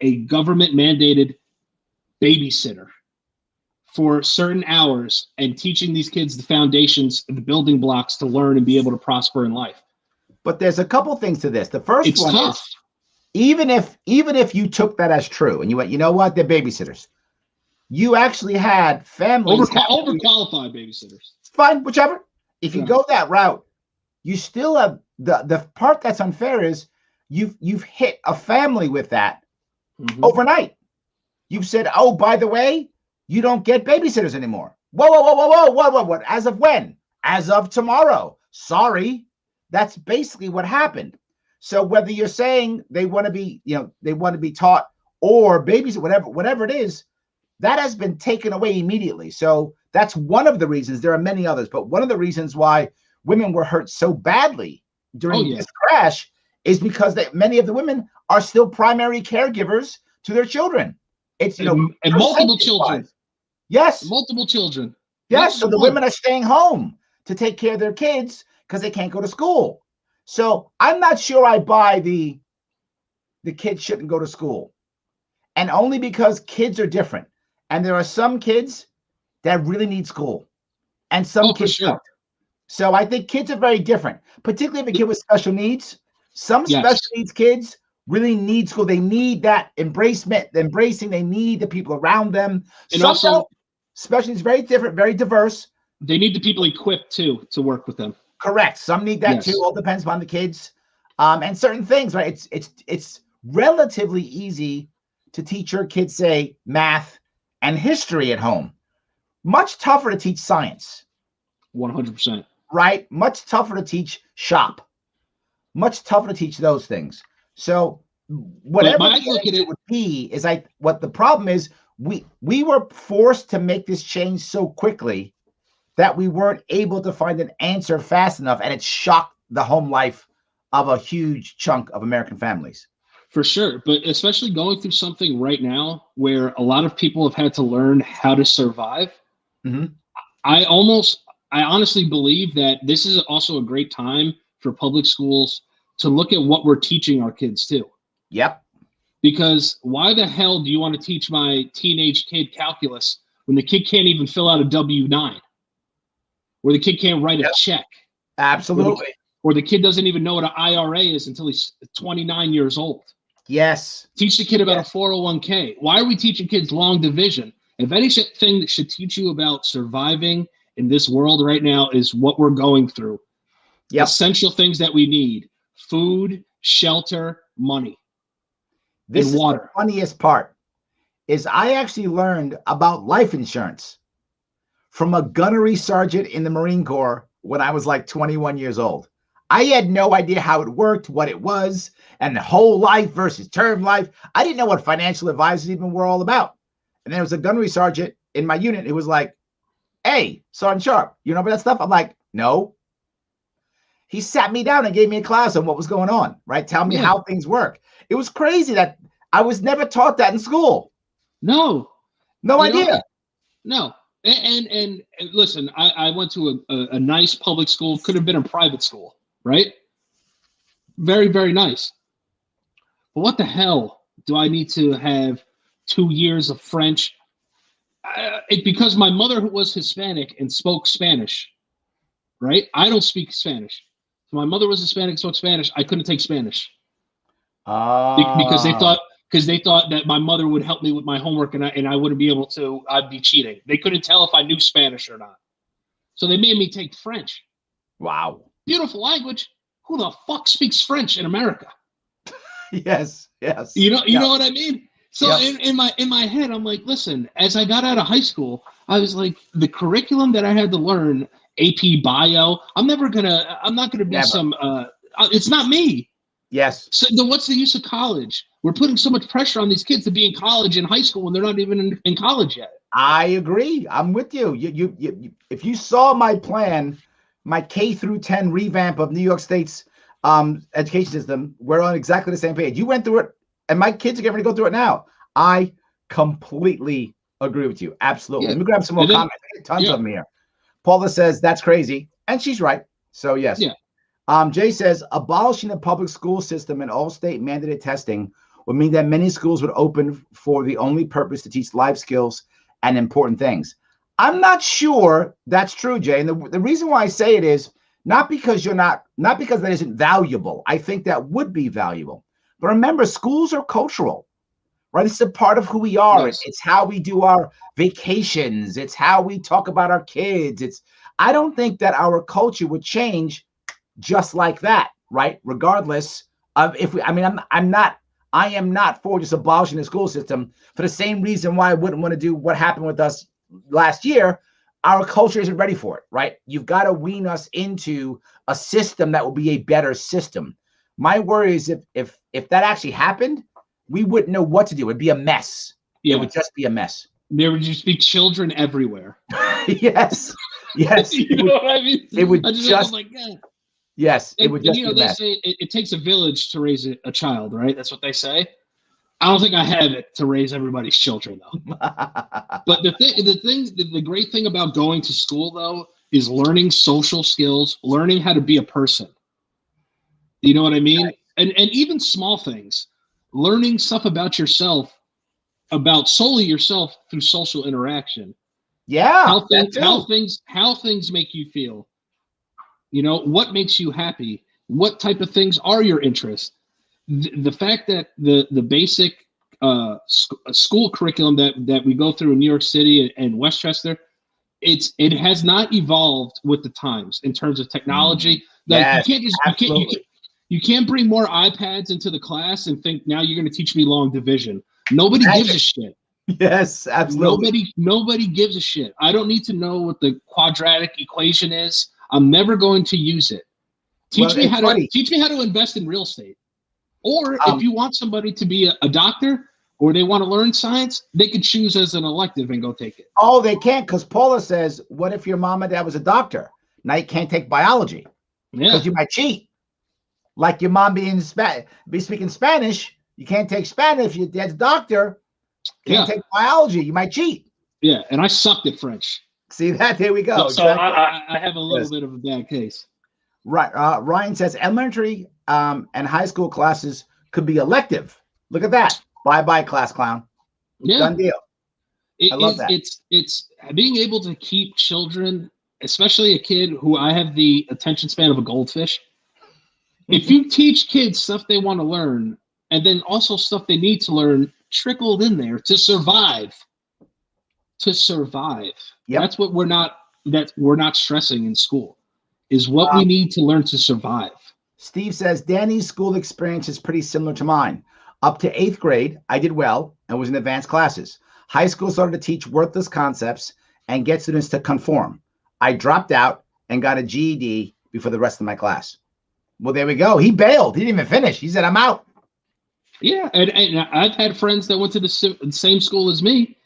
a government mandated babysitter for certain hours and teaching these kids the foundations, the building blocks to learn and be able to prosper in life. But there's a couple things to this. The first It's one tough. is, even if you took that as true and you went, you know what, they're babysitters. You actually had families overqualified babysitters. Fine, whichever. If you go that route, you still have the part that's unfair is you've hit a family with that overnight. You've said, oh, by the way, you don't get babysitters anymore. Whoa. What? As of when? As of tomorrow. Sorry. That's basically what happened. So whether you're saying they want to be, they want to be taught or babysit, whatever it is, that has been taken away immediately. So that's one of the reasons. There are many others, but one of the reasons why women were hurt so badly during this crash is because many of the women are still primary caregivers to their children. It's and multiple children. Yes, multiple children. Yes, so the women are staying home to take care of their kids because they can't go to school. So I'm not sure I buy the kids shouldn't go to school, and only because kids are different. And there are some kids that really need school, and some kids don't. So I think kids are very different, particularly if a kid with special needs. Some special needs kids really need school. They need that embracement, the embracing. They need the people around them. And also, special needs very different, very diverse. They need the people equipped too to work with them. Correct. Some need that too. All depends upon the kids, and certain things. Right. It's relatively easy to teach your kids, say, math and history at home. Much tougher to teach science. 100%. Right? Much tougher to teach shop. Much tougher to teach those things. So whatever it would be is what the problem is, we were forced to make this change so quickly that we weren't able to find an answer fast enough, and it shocked the home life of a huge chunk of American families. For sure, but especially going through something right now where a lot of people have had to learn how to survive. I honestly believe that this is also a great time for public schools to look at what we're teaching our kids too. Yep. Because why the hell do you want to teach my teenage kid calculus when the kid can't even fill out a W-9? Where the kid can't write a check? Absolutely. Or the kid doesn't even know what an IRA is until he's 29 years old. Yes. Teach the kid about a 401k. Why are we teaching kids long division? If anything that should teach you about surviving in this world right now is what we're going through. Essential things that we need: food, shelter, money, and water. The funniest part is I actually learned about life insurance from a gunnery sergeant in the Marine Corps when I was like 21 years old. I had no idea how it worked, what it was, and the whole life versus term life. I didn't know what financial advisors even were all about. And there was a gunnery sergeant in my unit who was like, hey, Sergeant Sharpe, you know about that stuff? I'm like, no. He sat me down and gave me a class on what was going on, right? Tell me how things work. It was crazy that I was never taught that in school. No idea. No. And listen, I went to a nice public school, could have been a private school, right? Very, very nice. But what the hell do I need to have 2 years of French? Because my mother was Hispanic and spoke Spanish, right? I don't speak Spanish. So my mother was Hispanic and spoke Spanish. I couldn't take Spanish. Because they thought that my mother would help me with my homework and I wouldn't be able to. I'd be cheating. They couldn't tell if I knew Spanish or not. So they made me take French. Wow. Beautiful language. Who the fuck speaks French in America? Yes. You know what I mean? So in my head, I'm like, listen, as I got out of high school, I was like, the curriculum that I had to learn, AP Bio, I'm not gonna be some it's not me. Yes. So then what's the use of college? We're putting so much pressure on these kids to be in college and high school when they're not even in college yet. I agree. I'm with you. You if you saw my plan, my K through 10 revamp of New York State's education system, we're on exactly the same page. You went through it, and my kids are getting ready to go through it now. I completely agree with you. Absolutely. Let me grab some more comments. Tons of them here. Paula says that's crazy, and she's right. So yes. Jay says abolishing the public school system and all state mandated testing would mean that many schools would open for the only purpose to teach life skills and important things. I'm not sure that's true, Jay. And the reason why I say it is not because not because that isn't valuable. I think that would be valuable. But remember, schools are cultural, right? It's a part of who we are. Yes. It's how we do our vacations. It's how we talk about our kids. I don't think that our culture would change just like that, right? Regardless of if we, I mean, I am not for just abolishing the school system for the same reason why I wouldn't want to do what happened with us last year. Our culture isn't ready for it, right? You've got to wean us into a system that will be a better system. My worry is if that actually happened, we wouldn't know what to do. It'd be a mess. Yeah. It would just be a mess. There would just be children everywhere. Yes. Yes. You know what I mean? It would just, oh my God. Yes, it would just you know, be a mess. They say it takes a village to raise a child, right? That's what they say. I don't think I have it to raise everybody's children, though. But the great thing about going to school, though, is learning social skills, learning how to be a person. You know what I mean? Right. And even small things, learning stuff about yourself, about solely yourself through social interaction. Yeah, how things make you feel. You know, what makes you happy? What type of things are your interests? The fact that the basic school curriculum that we go through in New York City and Westchester, it has not evolved with the times in terms of technology. Like Yes, you can't bring more iPads into the class and think now you're going to teach me long division. Nobody gives a shit. Yes, absolutely. Nobody gives a shit. I don't need to know what the quadratic equation is. I'm never going to use it. Teach me how to invest in real estate. Or if you want somebody to be a doctor or they want to learn science, they can choose as an elective and go take it. Oh, they can't, because Paula says, what if your mom and dad was a doctor? Now you can't take biology because you might cheat. Like your mom be speaking Spanish, you can't take Spanish. If your dad's a doctor, can't take biology. You might cheat. Yeah, and I sucked at French. See that? There we go. So exactly. I have a little bit of a bad case. Right. Ryan says elementary and high school classes could be elective. Look at that. Bye-bye, class clown. Yeah. Done deal. I love that. It's being able to keep children, especially a kid who I have the attention span of a goldfish. If you teach kids stuff they want to learn, and then also stuff they need to learn trickled in there to survive. Yep. That's what we're not stressing in school, is what we need to learn to survive. Steve says, Danny's school experience is pretty similar to mine. Up to 8th grade, I did well and was in advanced classes. High school started to teach worthless concepts and get students to conform. I dropped out and got a GED before the rest of my class. Well, there we go. He bailed. He didn't even finish. He said, I'm out. Yeah, and I've had friends that went to the same school as me.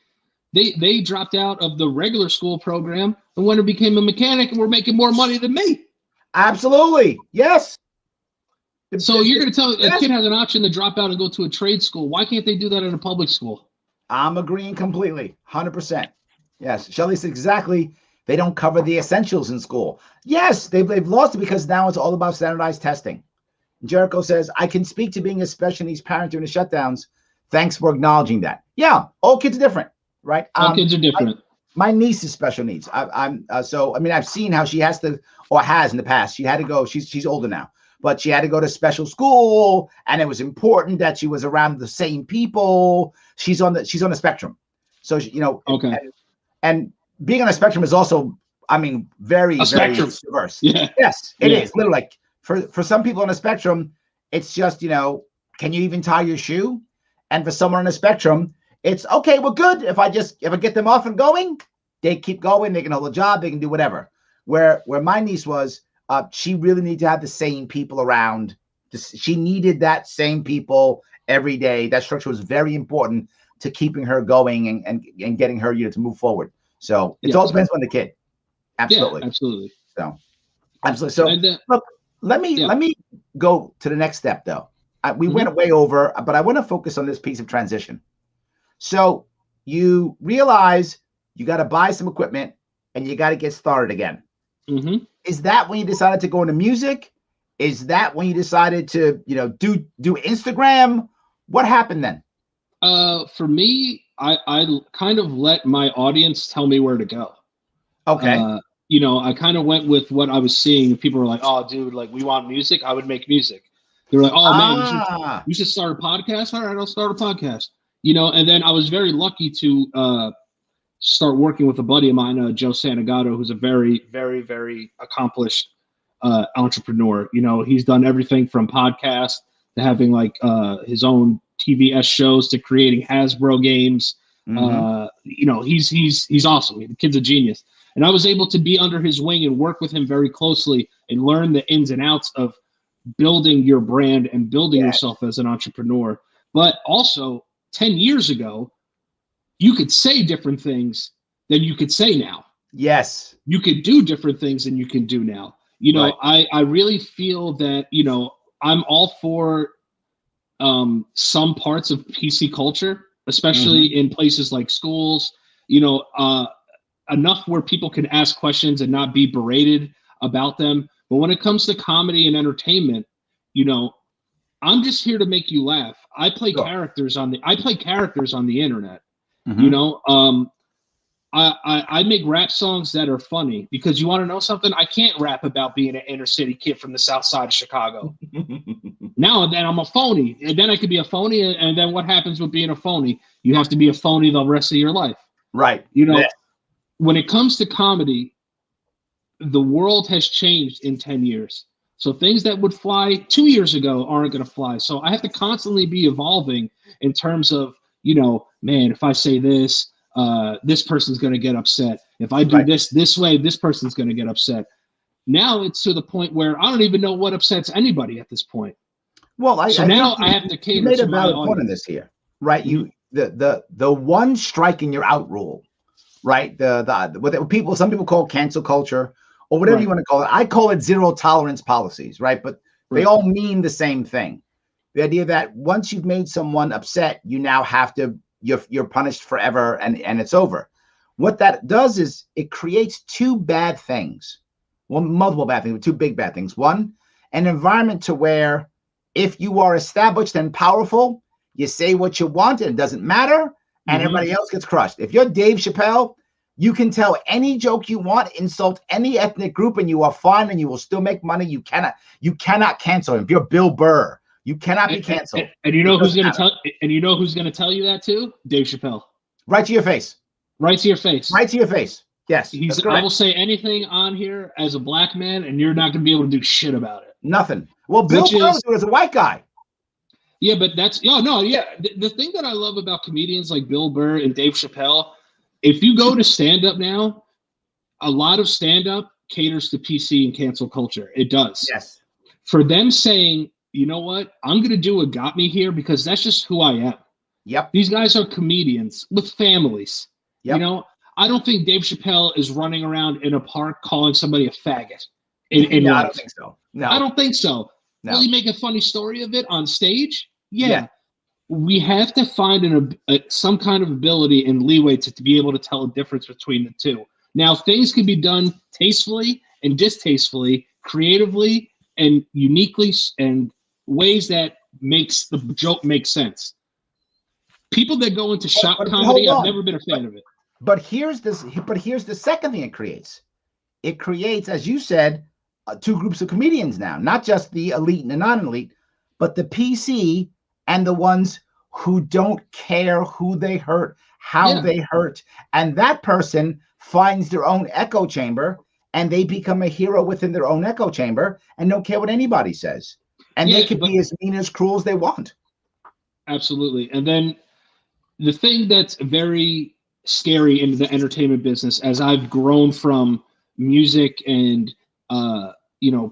They dropped out of the regular school program and went and became a mechanic and were making more money than me. Absolutely. Yes. So you're going to tell a kid has an option to drop out and go to a trade school. Why can't they do that in a public school? I'm agreeing completely. 100%. Yes. Shelly says exactly. They don't cover the essentials in school. Yes, they've lost it because now it's all about standardized testing. Jericho says, I can speak to being a special needs parent during the shutdowns. Thanks for acknowledging that. Yeah, all kids are different, right? All kids are different. My niece is special needs. I've seen how she has to, or has in the past. She had to go. She's older now, but she had to go to special school, and it was important that she was around the same people. She's on the spectrum, so okay. And being on a spectrum is also, very diverse. Yeah. Yes, it is. Literally, like for some people on a spectrum, it's just, can you even tie your shoe? And for someone on a spectrum, it's okay, well, good. If I get them off and going, they keep going, they can hold a job, they can do whatever. Where my niece was, she really needed to have the same people around. She needed that same people every day. That structure was very important to keeping her going and getting her to move forward. So it all depends on the kid. Absolutely. Yeah, absolutely. So absolutely. So look, let me go to the next step though. We went way over, but I want to focus on this piece of transition. So you realize you got to buy some equipment and you got to get started again. Mm-hmm. Is that when you decided to go into music? Is that when you decided to, do Instagram? What happened then? For me, I kind of let my audience tell me where to go. Okay. I kind of went with what I was seeing. People were like, "Oh, dude, like we want music." I would make music. They're like, "Oh man, you should start a podcast." All right, I'll start a podcast. And then I was very lucky to start working with a buddy of mine, Joe Santagato, who's a very, very, very accomplished entrepreneur. He's done everything from podcasts to having like his own TVS shows to creating Hasbro games. He's awesome. The kid's a genius. And I was able to be under his wing and work with him very closely and learn the ins and outs of building your brand and building yourself as an entrepreneur. But also 10 years ago, you could say different things than you could say now. Yes. You could do different things than you can do now. Right. I really feel that, I'm all for some parts of PC culture, especially in places like schools, enough where people can ask questions and not be berated about them. But when it comes to comedy and entertainment, I'm just here to make you laugh. I play characters on the internet. I make rap songs that are funny because you want to know something? I can't rap about being an inner city kid from the south side of Chicago. Now and then I'm a phony. And then I could be a phony. And then what happens with being a phony? You have to be a phony the rest of your life. Right. When it comes to comedy, the world has changed in 10 years. So things that would fly 2 years ago aren't going to fly. So I have to constantly be evolving in terms of, man, if I say this, this person's going to get upset. If I do this way, this person's going to get upset. Now it's to the point where I don't even know what upsets anybody at this point. Well, I have to cater you made to a valid my point in this here, right? The one strike and you're out rule, right? What some people call cancel culture or whatever you want to call it. I call it zero tolerance policies, right? But they all mean the same thing. The idea that once you've made someone upset, you now have to you're punished forever and it's over. What that does is it creates two bad things. Well, multiple bad things, two big bad things. One, an environment to where if you are established and powerful, you say what you want and it doesn't matter, and everybody else gets crushed. If you're Dave Chappelle, you can tell any joke you want, insult any ethnic group, and you are fine and you will still make money. You cannot cancel him. If you're Bill Burr, you cannot be canceled. And you know who's going to tell? And you know who's going to tell you that too? Dave Chappelle. Right to your face. Right to your face. Right to your face. Yes. I will say anything on here as a black man, and you're not going to be able to do shit about it. Nothing. Well, Bill Burr was a white guy. Yeah, but that's The thing that I love about comedians like Bill Burr and Dave Chappelle, if you go to stand up now, a lot of stand up caters to PC and cancel culture. It does. Yes. For them saying, you know what, I'm going to do what got me here because that's just who I am. Yep. These guys are comedians with families. Yep. I don't think Dave Chappelle is running around in a park calling somebody a faggot. No, I don't think so. No, I don't think so. No. Will he make a funny story of it on stage? Yeah. We have to find some kind of ability and leeway to be able to tell a difference between the two. Now, things can be done tastefully and distastefully, creatively and uniquely, and ways that makes the joke make sense. People that go into shop comedy, I've never been a fan of it. But here's the second thing it creates. It creates, as you said, two groups of comedians now, not just the elite and the non-elite, but the PC and the ones who don't care who they hurt, how they hurt. And that person finds their own echo chamber and they become a hero within their own echo chamber and don't care what anybody says. And they can be as mean as cruel as they want. Absolutely. And then the thing that's very scary in the entertainment business, as I've grown from music and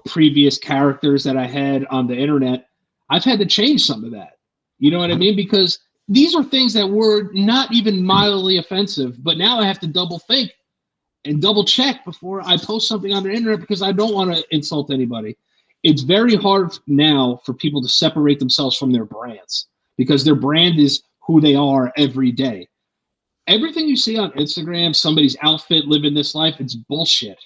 previous characters that I had on the internet, I've had to change some of that. You know what I mean? Because these are things that were not even mildly offensive, but now I have to double think and double check before I post something on the internet because I don't want to insult anybody. It's very hard now for people to separate themselves from their brands because their brand is who they are every day. Everything you see on Instagram, somebody's outfit, living this life, it's bullshit.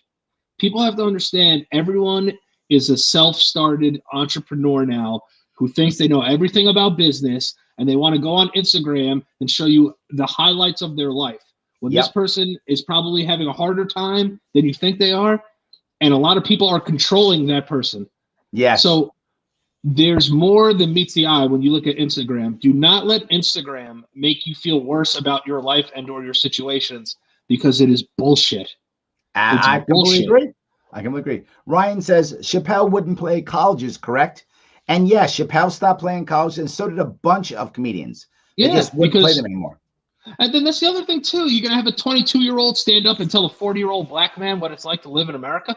People have to understand everyone is a self-started entrepreneur now who thinks they know everything about business, and they want to go on Instagram and show you the highlights of their life. When this person is probably having a harder time than you think they are, and a lot of people are controlling that person. Yes. So there's more than meets the eye when you look at Instagram. Do not let Instagram make you feel worse about your life and or your situations, because it is bullshit. I completely agree. I completely agree. Ryan says Chappelle wouldn't play colleges, correct? And yes, Chappelle stopped playing colleges, and so did a bunch of comedians. They just wouldn't play them anymore. And then that's the other thing too. You're gonna have a 22-year-old stand up and tell a 40-year-old black man what it's like to live in America.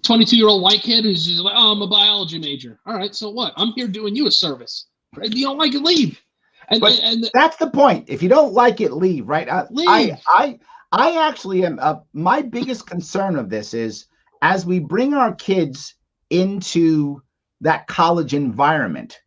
22-year-old white kid who's just like, oh, I'm a biology major. All right, so what? I'm here doing you a service. Right? If you don't like it, leave. And that's the point. If you don't like it, leave. Right? Leave. I actually am. My biggest concern of this is as we bring our kids into that college environment.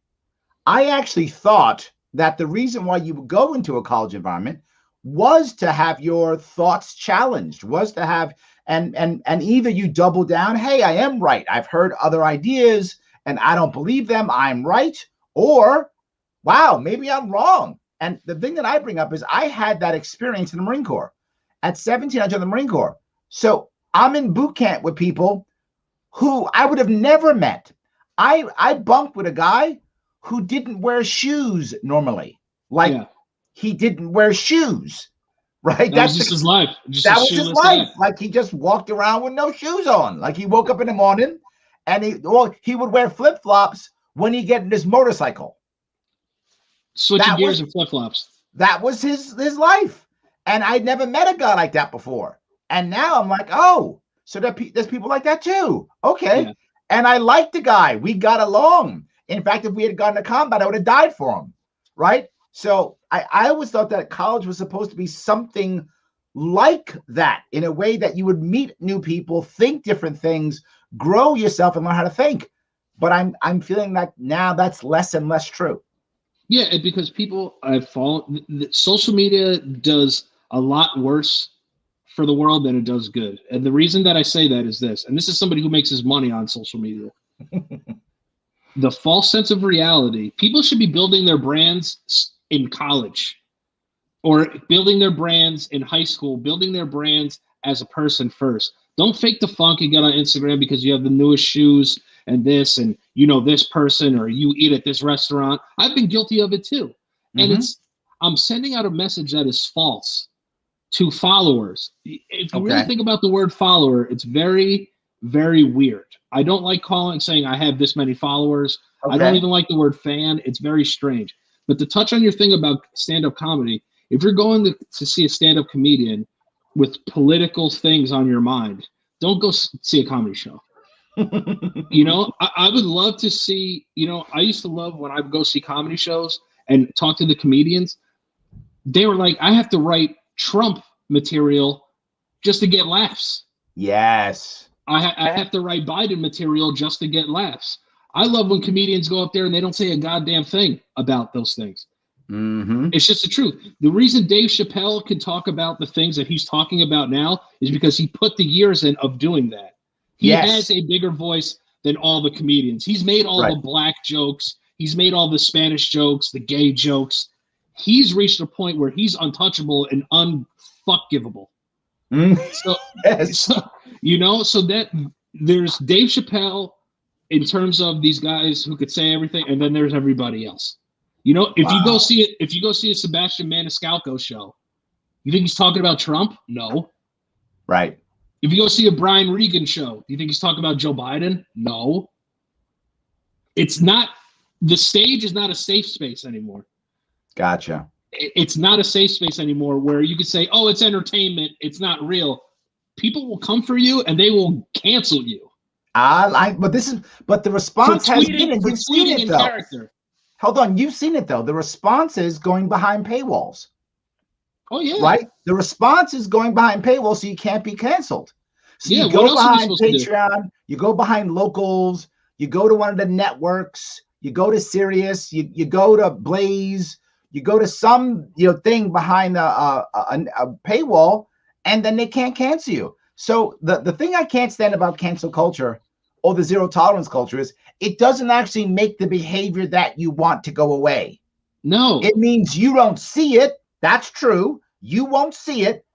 I actually thought that the reason why you would go into a college environment was to have your thoughts challenged, was to have and either you double down, hey, I am right, I've heard other ideas and I don't believe them, I'm right, or wow, maybe I'm wrong. And the thing that I bring up is I had that experience in the Marine Corps. At 17, I joined the Marine Corps. So I'm in boot camp with people who I would have never met. I bunked with a guy who didn't wear shoes normally. He didn't wear shoes, right? That's just his life. That was his life. Like he just walked around with no shoes on. Like he woke up in the morning and he would wear flip-flops when he get in his motorcycle. Switching gears and flip-flops. That was his life. And I'd never met a guy like that before. And now I'm like, oh, so there's people like that too. Okay. Yeah. And I liked the guy. We got along. In fact, if we had gone to combat, I would have died for him. Right? So I always thought that college was supposed to be something like that, in a way that you would meet new people, think different things, grow yourself and learn how to think. But I'm feeling that now that's less and less true. Yeah, because people social media does a lot worse for the world than it does good. And the reason that I say that is this, and this is somebody who makes his money on social media. The false sense of reality. People should be building their brands in college, or building their brands in high school, building their brands as a person first. Don't fake the funk and get on Instagram because you have the newest shoes and this, and you know this person, or you eat at this restaurant. I've been guilty of it too. Mm-hmm. And I'm sending out a message that is false to followers. If you really think about the word follower, it's very, very weird. I don't like saying I have this many followers. I don't even like the word fan. It's very strange. But to touch on your thing about stand-up comedy, if you're going to see a stand-up comedian with political things on your mind, don't go see a comedy show. You know, I would love to see, I used to love when I would go see comedy shows and talk to the comedians. They were like, I have to write Trump material just to get laughs. Yes. I have to write Biden material just to get laughs. I love when comedians go up there and they don't say a goddamn thing about those things. Mm-hmm. It's just the truth. The reason Dave Chappelle can talk about the things that he's talking about now is because he put the years in of doing that. He has a bigger voice than all the comedians. He's made all the black jokes. He's made all the Spanish jokes, the gay jokes. He's reached a point where he's untouchable and unfuckgivable. So that there's Dave Chappelle in terms of these guys who could say everything, and then there's everybody else. If you go see a Sebastian Maniscalco show, you think he's talking about Trump? No. Right. If you go see a Brian Regan show, do you think he's talking about Joe Biden? No. It's not. The stage is not a safe space anymore. Gotcha. It's not a safe space anymore where you could say, oh, it's entertainment. It's not real. People will come for you and they will cancel you. But the response has been, and you've seen it though. Character. Hold on, you've seen it though. The response is going behind paywalls. Oh yeah. Right? The response is going behind paywalls so you can't be canceled. So you go behind Patreon, you go behind locals, you go to one of the networks, you go to Sirius, you go to Blaze, you go to some thing behind a paywall, and then they can't cancel you. So the thing I can't stand about cancel culture or the zero tolerance culture is it doesn't actually make the behavior that you want to go away. No. It means you don't see it. That's true. You won't see it,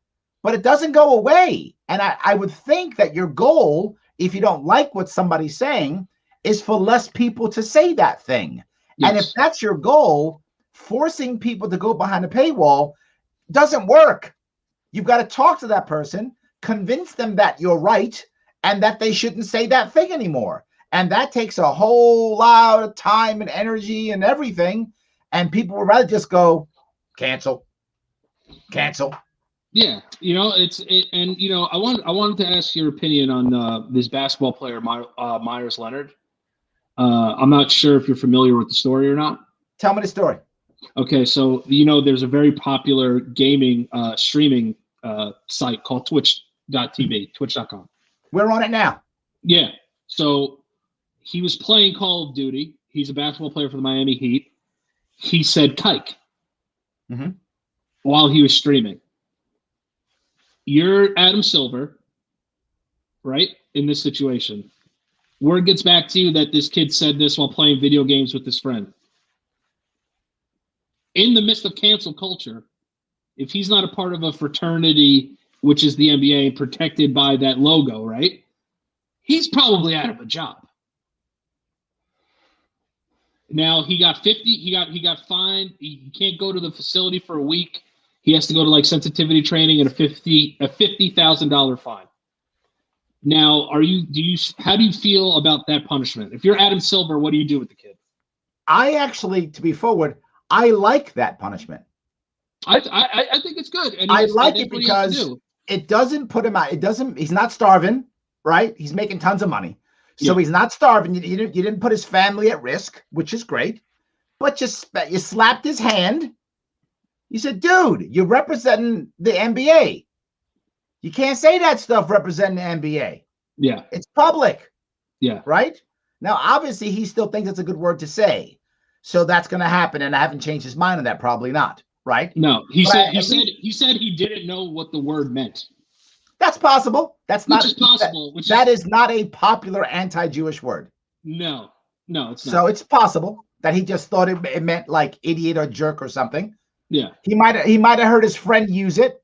but it doesn't go away. And I would think that your goal, if you don't like what somebody's saying, is for less people to say that thing. Yes. And if that's your goal, forcing people to go behind a paywall doesn't work. You've got to talk to that person, convince them that you're right and that they shouldn't say that thing anymore. And that takes a whole lot of time and energy and everything. And people would rather just go, cancel. Yeah, and I wanted to ask your opinion on this basketball player, Myers Leonard. I'm not sure if you're familiar with the story or not. Tell me the story. Okay, so there's a very popular gaming streaming site called twitch.com. We're on it now. Yeah, so he was playing Call of Duty. He's a basketball player for the Miami Heat. He said "kike" while he was streaming. You're Adam Silver, right? In this situation, word gets back to you that this kid said this while playing video games with his friend. In the midst of cancel culture, if he's not a part of a fraternity, which is the NBA, protected by that logo, right? He's probably out of a job. Now he got 50. He got fined. He can't go to the facility for a week. He has to go to like sensitivity training and a $50,000 fine. Now, how do you feel about that punishment? If you're Adam Silver, what do you do with the kid? I actually, to be forward, I like that punishment. I think it's good. And I like it because it doesn't put him out. He's not starving, right? He's making tons of money. So he's not starving. You didn't put his family at risk, which is great. But you slapped his hand. You said, dude, you're representing the NBA. You can't say that stuff representing the NBA. Yeah. It's public. Yeah. Right? Now, obviously, he still thinks it's a good word to say. So that's going to happen. And I haven't changed his mind on that. Probably not. Right? No. He said he didn't know what the word meant. That's possible. That's not possible. That is not a popular anti-Jewish word. No, it's not. So it's possible that he just thought it meant like idiot or jerk or something. Yeah. He might have heard his friend use it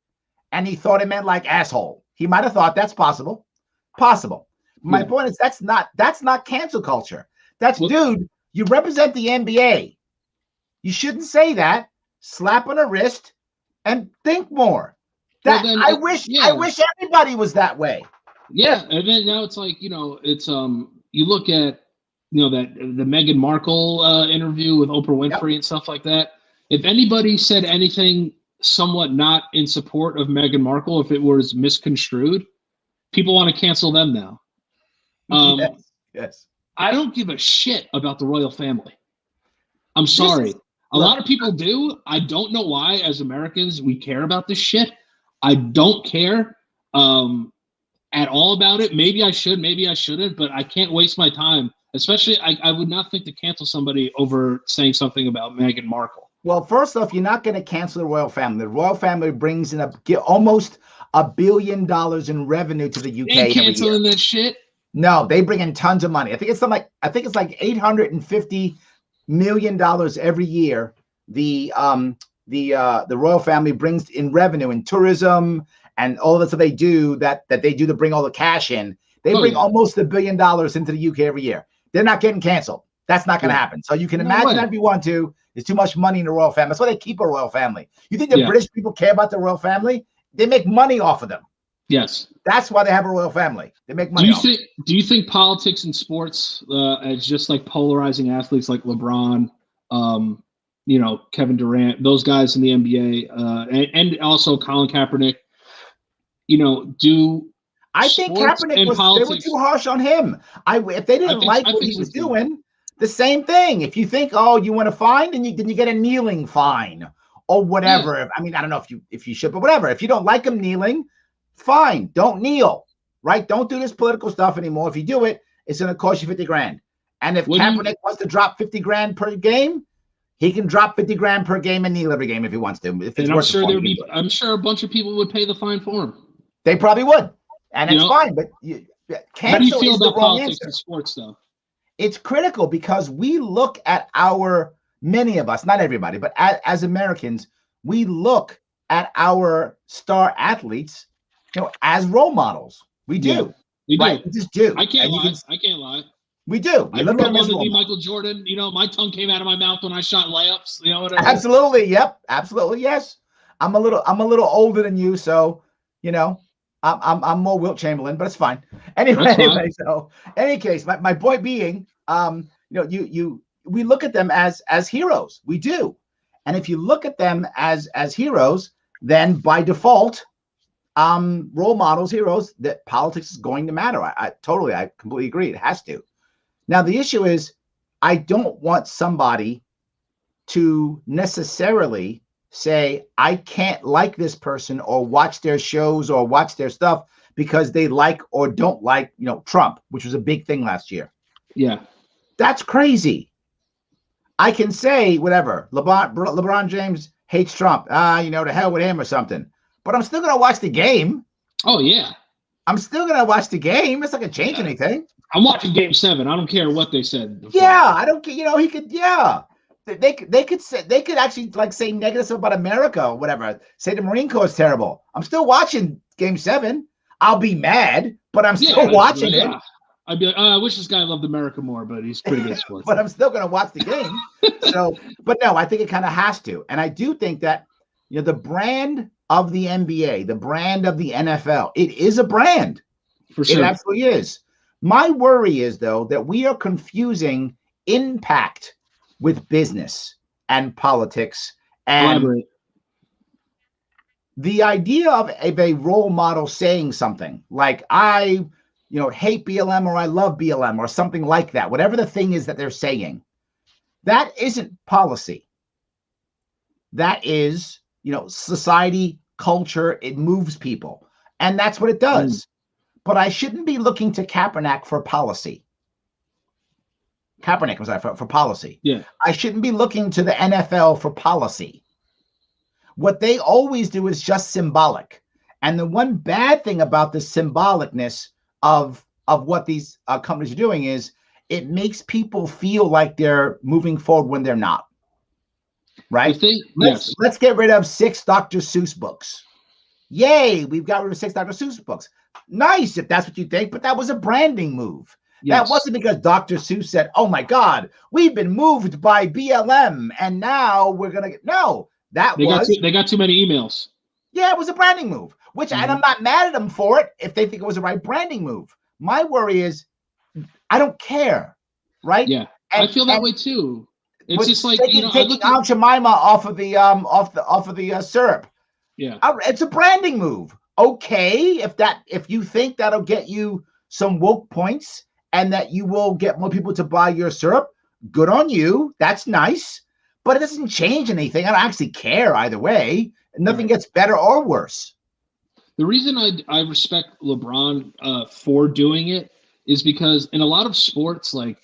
and he thought it meant like asshole. He might have thought that's possible. Possible. My point is that's not cancel culture. Dude, you represent the NBA. You shouldn't say that. Slap on a wrist and think more. I wish everybody was that way. Yeah, and then now it's like, it's you look at that the Meghan Markle interview with Oprah Winfrey and stuff like that. If anybody said anything somewhat not in support of Meghan Markle, if it was misconstrued, people want to cancel them now. Yes. I don't give a shit about the royal family. I'm sorry. A lot of people do. I don't know why, as Americans, we care about this shit. I don't care at all about it. Maybe I should, maybe I shouldn't, but I can't waste my time. Especially, I would not think to cancel somebody over saying something about Meghan Markle. Well, first off, you're not going to cancel the royal family. The royal family brings in almost $1 billion in revenue to the UK. They ain't canceling that shit. No, they bring in tons of money. I think it's like $850 million every year. The royal family brings in revenue in tourism and all of the stuff they do that they do to bring all the cash in. They bring almost $1 billion into the UK every year. They're not getting canceled. That's not going to happen. So you can imagine that if you want to. There's too much money in the royal family. That's why they keep a royal family. You think the British people care about the royal family? They make money off of them. Yes. That's why they have a royal family. They make money off them. Do you think politics and sports as just like polarizing athletes like LeBron, Kevin Durant, those guys in the NBA, and also Colin Kaepernick, I think Kaepernick they were too harsh on him. If they didn't like what he was doing, the same thing. If you think, you want a fine, then you get a kneeling fine or whatever. Yeah. I mean, I don't know if you should, but whatever. If you don't like him kneeling, fine. Don't kneel, right? Don't do this political stuff anymore. If you do it, it's going to cost you $50,000. And if Kaepernick wants to drop $50,000 per game, he can drop $50,000 per game and kneel every game if he wants to. If it's I'm sure a bunch of people would pay the fine for him. They probably would, and it's fine. But How do you Cancel feel is the about wrong politics answer. in sports, though? It's critical because we look at many of us, not everybody, but as Americans, we look at our star athletes, as role models. We do, Yeah, we right? do. We just do. I can't And you lie. can, I can't lie. we do. We I look grew at up them as wanting to role be models. Michael Jordan. My tongue came out of my mouth when I shot layups. You know what I mean? Absolutely. Yep. Absolutely. Yes. I'm a little older than you, so I'm more Wilt Chamberlain, but it's fine. That's fine. So any case, my point being, we look at them as heroes. We do. And if you look at them as heroes, then by default, role models, heroes, that politics is going to matter. I completely agree. It has to. Now, the issue is, I don't want somebody to necessarily say, I can't like this person or watch their shows or watch their stuff because they like or don't like, Trump, which was a big thing last year. Yeah. That's crazy. I can say whatever. LeBron James hates Trump. To hell with him or something. But I'm still going to watch the game. Oh, yeah. I'm still going to watch the game. It's not going to change anything. I'm watching Game 7. I don't care what they said before. Yeah, I don't care. He could, yeah. They could actually say negative stuff about America or whatever. Say the Marine Corps is terrible. I'm still watching Game 7. I'll be mad, but I'm still watching it. I'd be like, I wish this guy loved America more, but he's pretty good sports. But I'm still going to watch the game. But no, I think it kind of has to. And I do think that, the brand of the NBA, the brand of the NFL, it is a brand. For sure. It absolutely is. My worry is, though, that we are confusing impact with business and politics. And the idea of a role model saying something like, I hate BLM or I love BLM or something like that, whatever the thing is that they're saying, that isn't policy. That is, society, culture, it moves people. And that's what it does. But I shouldn't be looking to Kaepernick for policy. I'm sorry, for policy. Yeah. I shouldn't be looking to the NFL for policy. What they always do is just symbolic. And the one bad thing about the symbolicness of what these companies are doing is it makes people feel like they're moving forward when they're not. Right? Let's get rid of 6 Dr. Seuss books. Yay, we've got rid of 6 Dr. Seuss books. Nice if that's what you think, but that was a branding move. Yes. That wasn't because Dr. Seuss said, oh my God, we've been moved by BLM and now we're going to get, no, they got too many emails. Yeah, it was a branding move, and I'm not mad at them for it if they think it was the right branding move. My worry is, I don't care, right? Yeah, I feel that way too. It's just like taking Aunt Jemima off of the syrup. Yeah, it's a branding move. Okay, if you think that'll get you some woke points and that you will get more people to buy your syrup, good on you. That's nice, but it doesn't change anything. I don't actually care either way. Nothing gets better or worse. The reason I respect LeBron for doing it is because in a lot of sports, like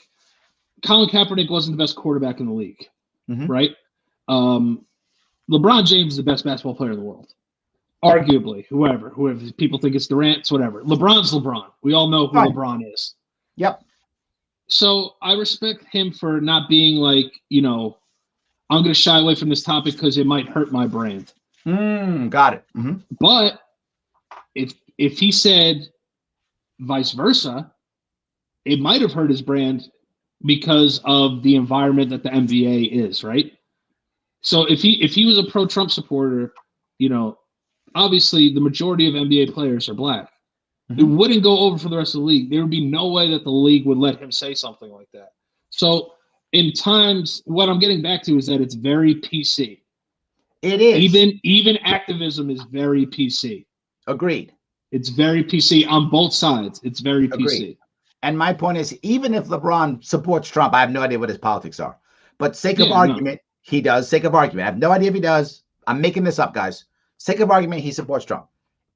Colin Kaepernick wasn't the best quarterback in the league, right? LeBron James is the best basketball player in the world, arguably. Whoever people think it's Durant, it's whatever. LeBron's LeBron. We all know who LeBron is. Yep. So I respect him for not being like, I'm going to shy away from this topic because it might hurt my brand. Got it. But if he said vice versa, it might have hurt his brand because of the environment that the NBA is, right? So if he was a pro-Trump supporter, obviously the majority of NBA players are black. It wouldn't go over for the rest of the league. There would be no way that the league would let him say something like that. So in times, what I'm getting back to is that it's very PC. It is. Even activism is very PC. Agreed. It's very PC on both sides. It's very PC. And my point is, even if LeBron supports Trump, I have no idea what his politics are. But sake of argument, he does. Sake of argument. I have no idea if he does. I'm making this up, guys. Sake of argument, he supports Trump.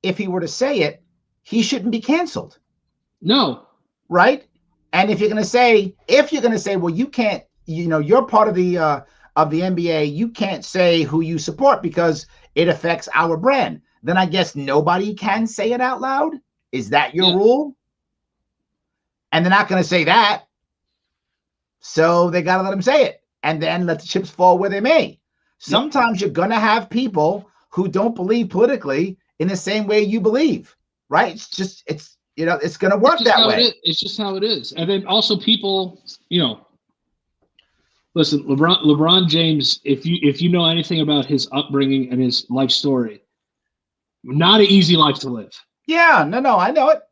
If he were to say it, he shouldn't be canceled. No. Right? And if you're going to say, well, you can't, you're part of the NBA, you can't say who you support because it affects our brand. Then I guess nobody can say it out loud. Is that your rule? And they're not going to say that. So they got to let them say it and then let the chips fall where they may. Sometimes you're going to have people who don't believe politically in the same way you believe, right? It's just, it's going to work that way. It's just how it is. And then also people, listen, LeBron James, if you know anything about his upbringing and his life story, not an easy life to live. Yeah, no, I know it.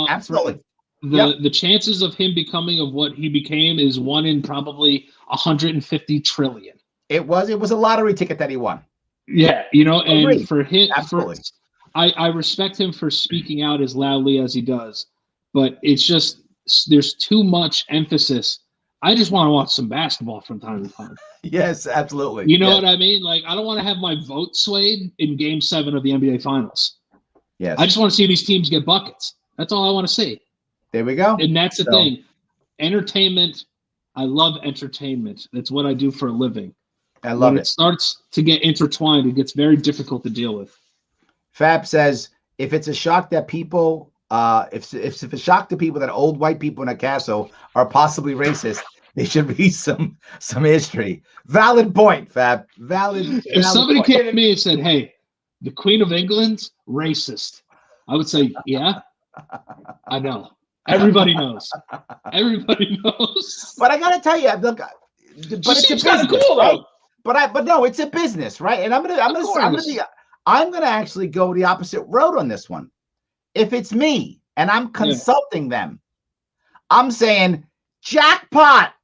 Absolutely. The chances of him becoming of what he became is 1 in probably 150 trillion. It was a lottery ticket that he won. Yeah, and Agreed. for him, absolutely. I respect him for speaking out as loudly as he does, but it's just there's too much emphasis. I just want to watch some basketball from time to time. Yes, absolutely. You know what I mean? Like, I don't want to have my vote swayed in Game 7 of the NBA Finals. Yes. I just want to see these teams get buckets. That's all I want to see. There we go. And that's the thing. Entertainment. I love entertainment. That's what I do for a living. I love it. When it starts to get intertwined, it gets very difficult to deal with. Fab says, if it's a shock that people, if it's a shock to people that old white people in a castle are possibly racist, they should read some history. Valid point, Fab. Valid. If somebody came to me and said, "Hey, the Queen of England's racist," I would say, "Yeah, I know. Everybody knows. Everybody knows." But I gotta tell you, look, but it's a business, cool, right? But no, it's a business, right? And I'm gonna actually go the opposite road on this one. If it's me and I'm consulting them, I'm saying, jackpot.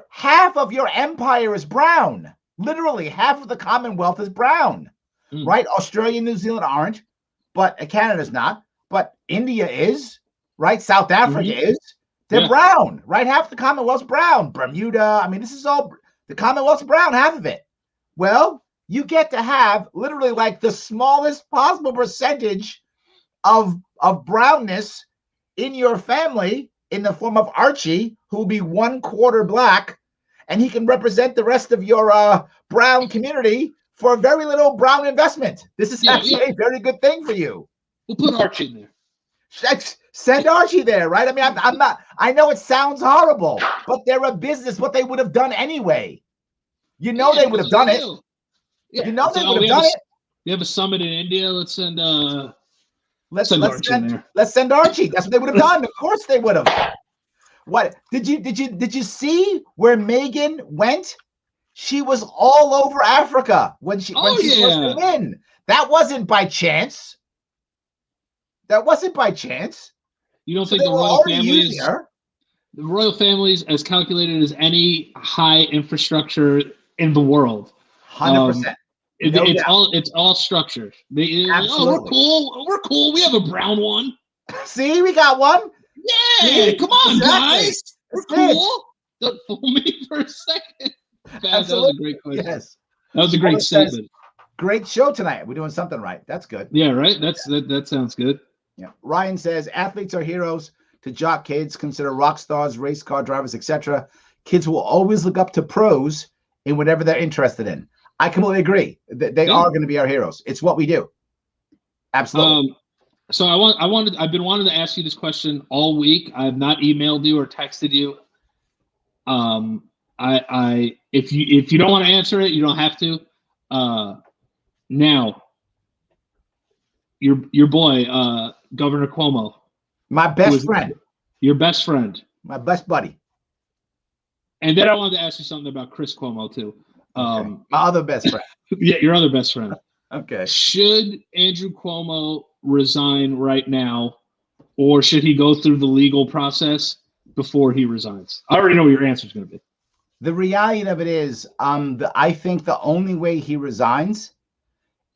Half of your empire is brown. Literally, half of the Commonwealth is brown, right? Australia, New Zealand aren't, but Canada's not. But India is, right? South Africa is. They're brown, right? Half the Commonwealth's brown. Bermuda. I mean, this is all the Commonwealth's brown, half of it. Well, you get to have literally like the smallest possible percentage of brownness in your family in the form of Archie, who will be 1/4 black, and he can represent the rest of your brown community for a very little brown investment. This is actually a very good thing for you. We'll put Archie in there. Send Archie there, right? I mean, I'm not. I know it sounds horrible, but they're a business. What they would have done anyway. They would have done it. Yeah. They would have done it. We have a summit in India. Let's send. Let's send Archie. That's what they would have done. Of course they would have. What did you see where Megan went? She was all over Africa when she first came in. That wasn't by chance. You don't think the royal family is as calculated as any high infrastructure in the world? 100%. It's all structured. We're cool. We have a brown one. See, we got one. Yeah, come on, guys. We're cool. Don't fool me for a second. That was a great question. Yes, that was a great statement. Great show tonight. We're doing something right. That's good. Yeah, right. That sounds good. Yeah. Ryan says athletes are heroes to jock kids, consider rock stars, race car drivers, etc. Kids will always look up to pros in whatever they're interested in. I completely agree. They are going to be our heroes. It's what we do. Absolutely. So I've been wanting to ask you this question all week. I have not emailed you or texted you. If you don't want to answer it, you don't have to. Now, your boy, Governor Cuomo, my best friend, your best friend, my best buddy. And then I wanted to ask you something about Chris Cuomo too. Okay. My other best friend. Yeah, your other best friend. Okay. Should Andrew Cuomo resign right now, or should he go through the legal process before he resigns? I already know what your answer is going to be. The reality of it is, I think the only way he resigns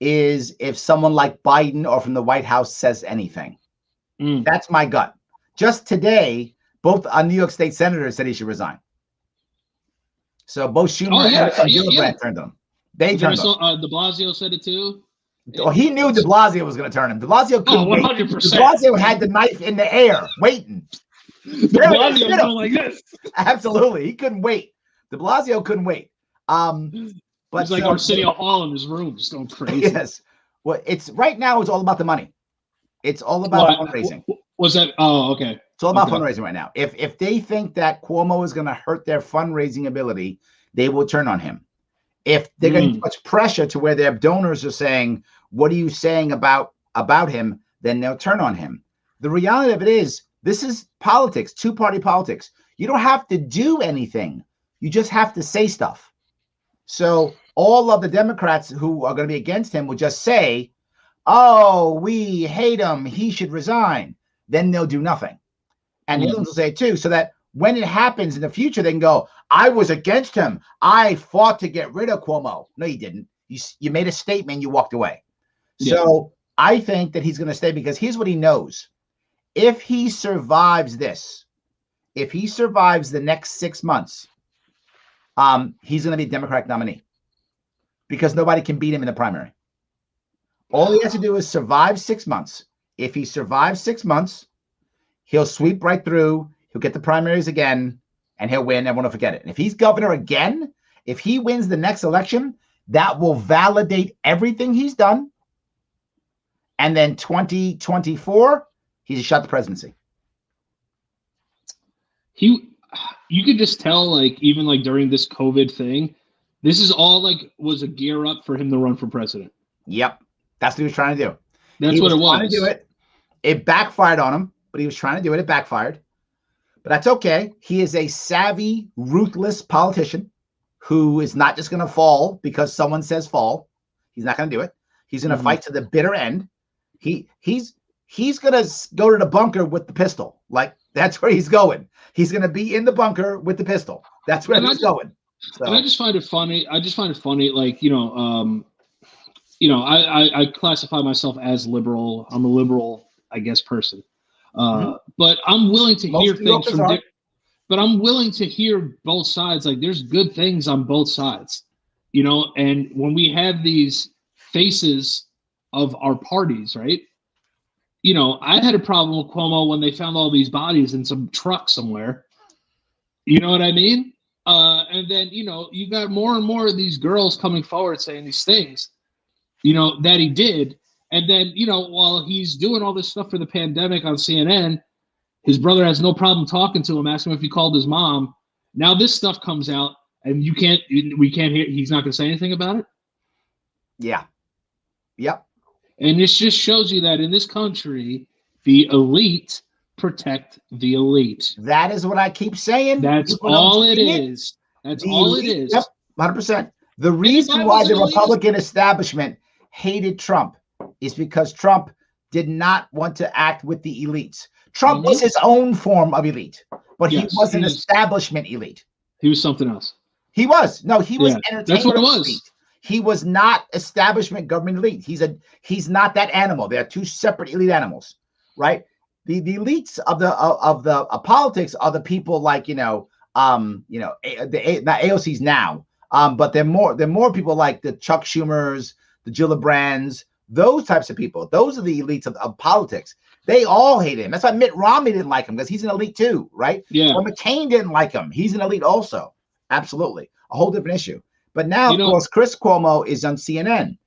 is if someone like Biden or from the White House says anything. That's my gut. Just today, both New York State senators said he should resign. So both Schumer and Gillibrand turned him. They turned him. De Blasio said it too. Oh, he knew De Blasio was going to turn him. De Blasio couldn't 100%. De Blasio had the knife in the air, waiting. De Blasio was going like this. Absolutely, he couldn't wait. De Blasio couldn't wait. But it's like Arsenio Hall in his room, just going crazy. Yes. Well, it's right now. It's all about the money. It's all about fundraising. Was that? Oh, okay. It's all about fundraising right now. If they think that Cuomo is going to hurt their fundraising ability, they will turn on him. If they're getting too much pressure to where their donors are saying, "What are you saying about him?" then they'll turn on him. The reality of it is, this is politics, two-party politics. You don't have to do anything. You just have to say stuff. So all of the Democrats who are going to be against him will just say, "Oh, we hate him. He should resign." Then they'll do nothing. And the other ones will say too, so that when it happens in the future, they can go, "I was against him. I fought to get rid of Cuomo." No, you didn't. You made a statement. You walked away. Yeah. So I think that he's going to stay because here's what he knows. If he survives this, if he survives the next 6 months, he's going to be a Democratic nominee because nobody can beat him in the primary. All he has to do is survive 6 months. If he survives 6 months, he'll sweep right through. He'll get the primaries again, and he'll win. Everyone will forget it. And if he's governor again, if he wins the next election, that will validate everything he's done. And then 2024, he's shot the presidency. You could just tell, like, even like during this COVID thing, this is all like was a gear up for him to run for president. Yep. That's what he was trying to do. That's what it was. Trying to do it. It backfired on him, but he was trying to do it. It backfired. But that's okay. He is a savvy, ruthless politician who is not just going to fall because someone says fall. He's not going to do it. He's going to fight to the bitter end. He's going to go to the bunker with the pistol. Like, that's where he's going. He's going to be in the bunker with the pistol. That's where he's going. So. And I just find it funny. Like, I classify myself as liberal. I'm a liberal, I guess, person. But I'm willing to hear things from but I'm willing to hear both sides. Like, there's good things on both sides, and when we have these faces of our parties, right? I had a problem with Cuomo when they found all these bodies in some truck somewhere. You know what I mean? And then, you got more and more of these girls coming forward saying these things, that he did. And then, while he's doing all this stuff for the pandemic on CNN, his brother has no problem talking to him, asking him if he called his mom. Now this stuff comes out, and we can't hear. He's not going to say anything about it. Yeah. Yep. And this just shows you that in this country, the elite protect the elite. That is what I keep saying. That's all it is. That's all it is. Yep, 100%. The reason why the Republican establishment hated Trump is because Trump did not want to act with the elites. Trump was his own form of elite, but he was an establishment elite. He was something else. He was. No, he was entertainment. That's what it was. Elite. He was not establishment government elite. He's not that animal. They are two separate elite animals, right? The elites of the politics are the people like not AOC's now, but they're more people like the Chuck Schumers, the Gillibrands, those types of people. Those are the elites of politics. They all hate him. That's why Mitt Romney didn't like him, because he's an elite too, right? Yeah. Or McCain didn't like him. He's an elite also. Absolutely. A whole different issue. But now, of course, Chris Cuomo is on CNN.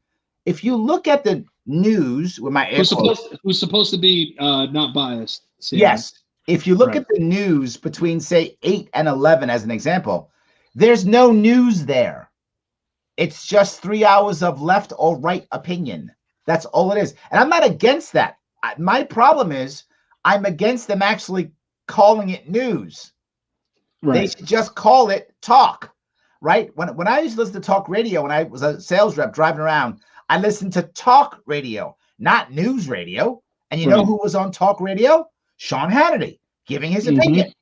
If you look at the news with my who's supposed to be not biased. CNN. Yes. If you look at the news between, say, 8 and 11 as an example, there's no news there. It's just 3 hours of left or right opinion. That's all it is. And I'm not against that. My problem is I'm against them actually calling it news. Right. They should just call it talk. Right? When I used to listen to talk radio, when I was a sales rep driving around, I listened to talk radio, not news radio. And you know who was on talk radio? Sean Hannity, giving his opinion.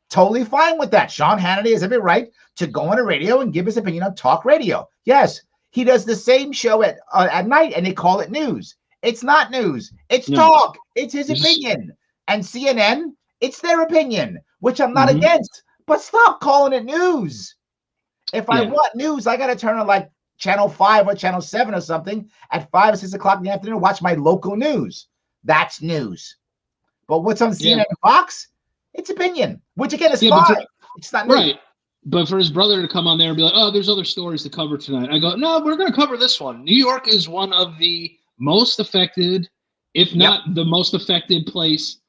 Totally fine with that. Sean Hannity has every right to go on a radio and give his opinion on talk radio. Yes, he does the same show at night, and they call it news. It's not news. It's talk. It's his opinion. And CNN, it's their opinion, which I'm not against. But stop calling it news. If I want news, I got to turn on like Channel 5 or Channel 7 or something at 5 or 6 o'clock in the afternoon, watch my local news. That's news. But what's on CNN and Fox? It's opinion, which again is fine. It's not news. Right. But for his brother to come on there and be like, oh, there's other stories to cover tonight. I go, no, we're going to cover this one. New York is one of the most affected, if not the most affected place